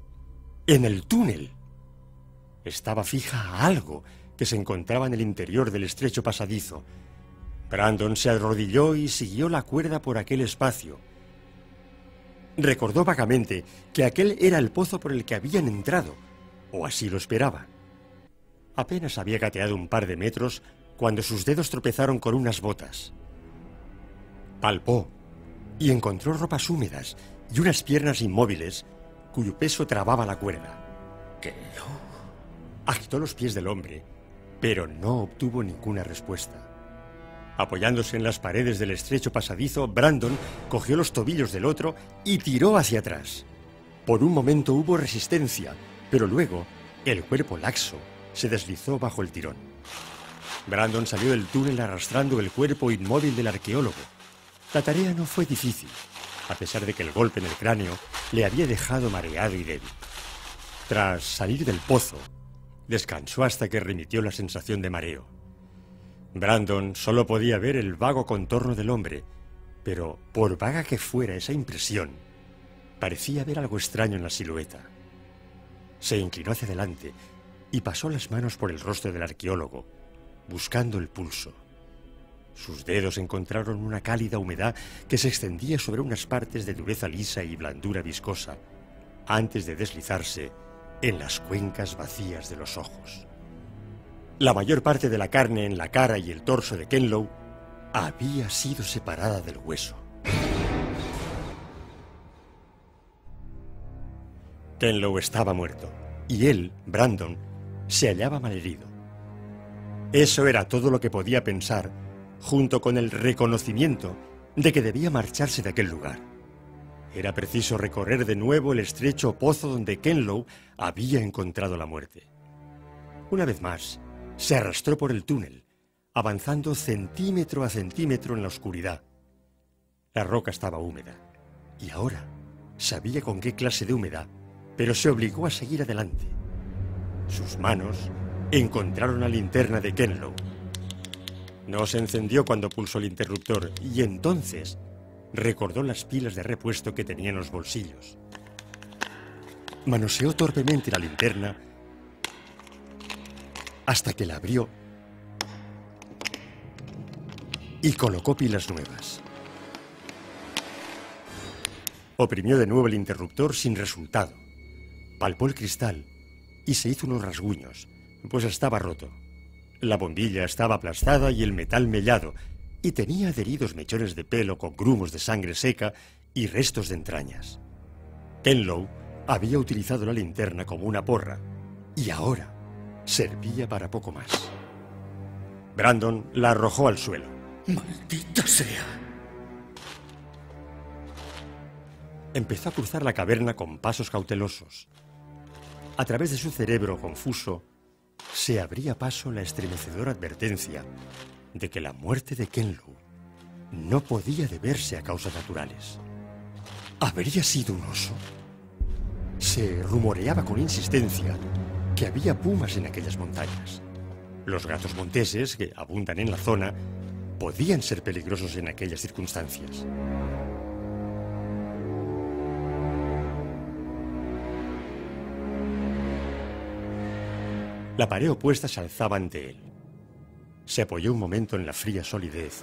en el túnel. Estaba fija a algo que se encontraba en el interior del estrecho pasadizo. Brandon se arrodilló y siguió la cuerda por aquel espacio. Recordó vagamente que aquel era el pozo por el que habían entrado, o así lo esperaba. Apenas había gateado un par de metros cuando sus dedos tropezaron con unas botas. Palpó y encontró ropas húmedas y unas piernas inmóviles cuyo peso trababa la cuerda. ¿Qué no? Agitó los pies del hombre, pero no obtuvo ninguna respuesta. Apoyándose en las paredes del estrecho pasadizo, Brandon cogió los tobillos del otro y tiró hacia atrás. Por un momento hubo resistencia, pero luego el cuerpo laxo se deslizó bajo el tirón. Brandon salió del túnel arrastrando el cuerpo inmóvil del arqueólogo. La tarea no fue difícil, a pesar de que el golpe en el cráneo le había dejado mareado y débil. Tras salir del pozo, descansó hasta que remitió la sensación de mareo. Brandon solo podía ver el vago contorno del hombre, pero por vaga que fuera esa impresión, parecía ver algo extraño en la silueta. Se inclinó hacia adelante y pasó las manos por el rostro del arqueólogo, buscando el pulso. Sus dedos encontraron una cálida humedad que se extendía sobre unas partes de dureza lisa y blandura viscosa, antes de deslizarse en las cuencas vacías de los ojos. La mayor parte de la carne en la cara y el torso de Kenlow había sido separada del hueso. Kenlow estaba muerto, y él, Brandon, se hallaba malherido. Eso era todo lo que podía pensar, junto con el reconocimiento de que debía marcharse de aquel lugar. Era preciso recorrer de nuevo el estrecho pozo donde Kenlow había encontrado la muerte. Una vez más, se arrastró por el túnel, avanzando centímetro a centímetro en la oscuridad. La roca estaba húmeda, y ahora sabía con qué clase de humedad, pero se obligó a seguir adelante. Sus manos encontraron la linterna de Kenlow. No se encendió cuando pulsó el interruptor, y entonces recordó las pilas de repuesto que tenía en los bolsillos. Manoseó torpemente la linterna hasta que la abrió y colocó pilas nuevas. Oprimió de nuevo el interruptor sin resultado. Palpó el cristal y se hizo unos rasguños, pues estaba roto. La bombilla estaba aplastada y el metal mellado, y tenía adheridos mechones de pelo con grumos de sangre seca y restos de entrañas. Kenlow había utilizado la linterna como una porra, y ahora servía para poco más. Brandon la arrojó al suelo. ¡Maldita sea! Empezó a cruzar la caverna con pasos cautelosos. A través de su cerebro confuso, se abría paso la estremecedora advertencia de que la muerte de Kenlow no podía deberse a causas naturales. ¿Habría sido un oso? Se rumoreaba con insistencia que había pumas en aquellas montañas. Los gatos monteses, que abundan en la zona, podían ser peligrosos en aquellas circunstancias. La pared opuesta se alzaba ante él. Se apoyó un momento en la fría solidez,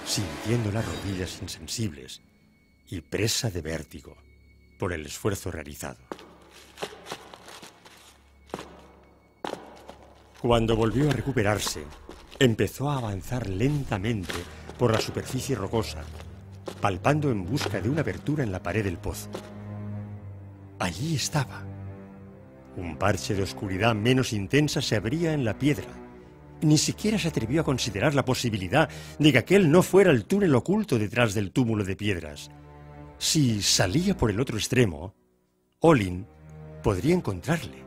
sintiendo las rodillas insensibles y presa de vértigo por el esfuerzo realizado. Cuando volvió a recuperarse, empezó a avanzar lentamente por la superficie rocosa, palpando en busca de una abertura en la pared del pozo. Allí estaba. Un parche de oscuridad menos intensa se abría en la piedra. Ni siquiera se atrevió a considerar la posibilidad de que aquel no fuera el túnel oculto detrás del túmulo de piedras. Si salía por el otro extremo, Olin podría encontrarle.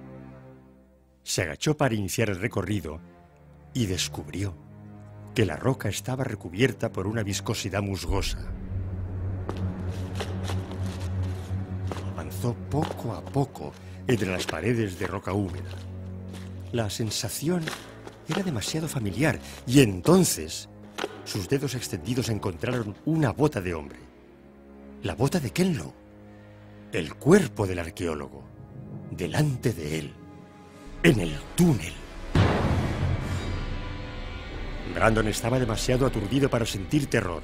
Se agachó para iniciar el recorrido y descubrió que la roca estaba recubierta por una viscosidad musgosa. Avanzó poco a poco entre las paredes de roca húmeda. La sensación era demasiado familiar y entonces sus dedos extendidos encontraron una bota de hombre. La bota de Kenlow. El cuerpo del arqueólogo. Delante de él. En el túnel. Brandon estaba demasiado aturdido para sentir terror.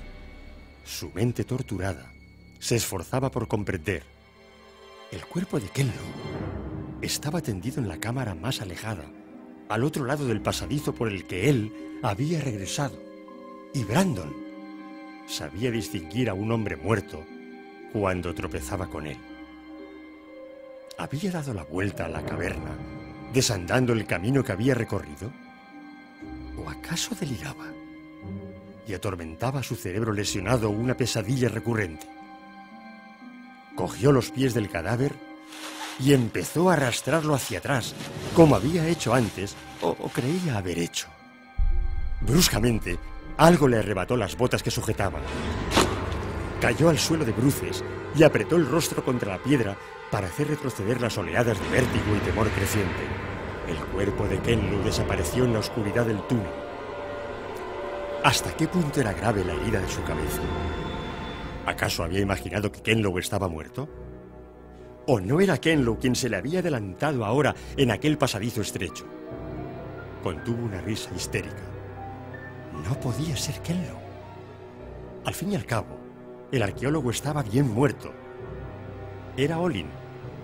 Su mente torturada se esforzaba por comprender. El cuerpo de Kenlow estaba tendido en la cámara más alejada, al otro lado del pasadizo por el que él había regresado. Y Brandon sabía distinguir a un hombre muerto cuando tropezaba con él. ¿Había dado la vuelta a la caverna, desandando el camino que había recorrido? ¿O acaso deliraba y atormentaba a su cerebro lesionado una pesadilla recurrente? Cogió los pies del cadáver y empezó a arrastrarlo hacia atrás, como había hecho antes, o creía haber hecho. Bruscamente, algo le arrebató las botas que sujetaba. Cayó al suelo de bruces y apretó el rostro contra la piedra para hacer retroceder las oleadas de vértigo y temor creciente. El cuerpo de Kenlow desapareció en la oscuridad del túnel. ¿Hasta qué punto era grave la herida de su cabeza? ¿Acaso había imaginado que Kenlow estaba muerto? ¿O no era Kenlow quien se le había adelantado ahora en aquel pasadizo estrecho? Contuvo una risa histérica. No podía ser Kenlow. Al fin y al cabo, el arqueólogo estaba bien muerto. Era Olin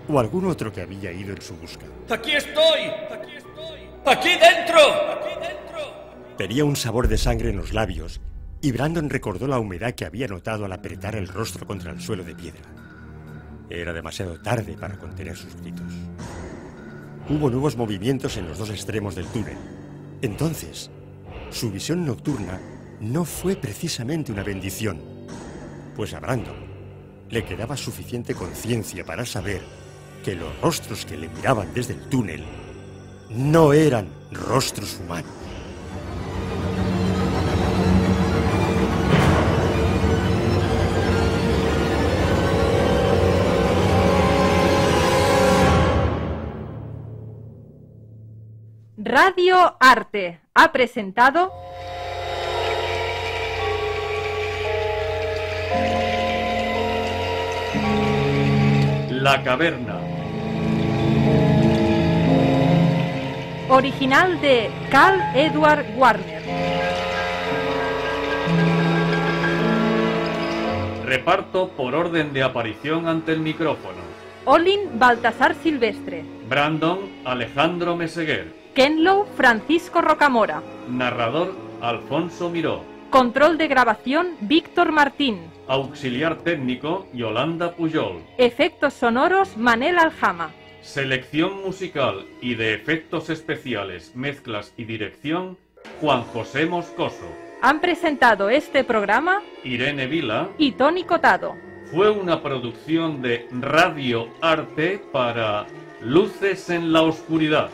o algún otro que había ido en su busca. ¡Aquí estoy! ¡Aquí estoy! ¡Aquí dentro! ¡Aquí dentro! Tenía un sabor de sangre en los labios y Brandon recordó la humedad que había notado al apretar el rostro contra el suelo de piedra. Era demasiado tarde para contener sus gritos. Hubo nuevos movimientos en los dos extremos del túnel. Entonces, Su visión nocturna no fue precisamente una bendición, pues a Brandon le quedaba suficiente conciencia para saber que los rostros que le miraban desde el túnel no eran rostros humanos. Radio Arte ha presentado La Caverna. original de Carl Edward Warner. Reparto por orden de aparición ante el micrófono. Olin Baltasar Silvestre. Brandon Alejandro Meseguer. Kenlow Francisco Rocamora. Narrador Alfonso Miró. Control de grabación Víctor Martín. Auxiliar técnico Yolanda Pujol. Efectos sonoros Manel Aljama. Selección musical y de efectos especiales, mezclas y dirección Juan José Moscoso. Han presentado este programa Irene Vila y Tony Cotado. Fue una producción de Radio Arte para Luces en la Oscuridad.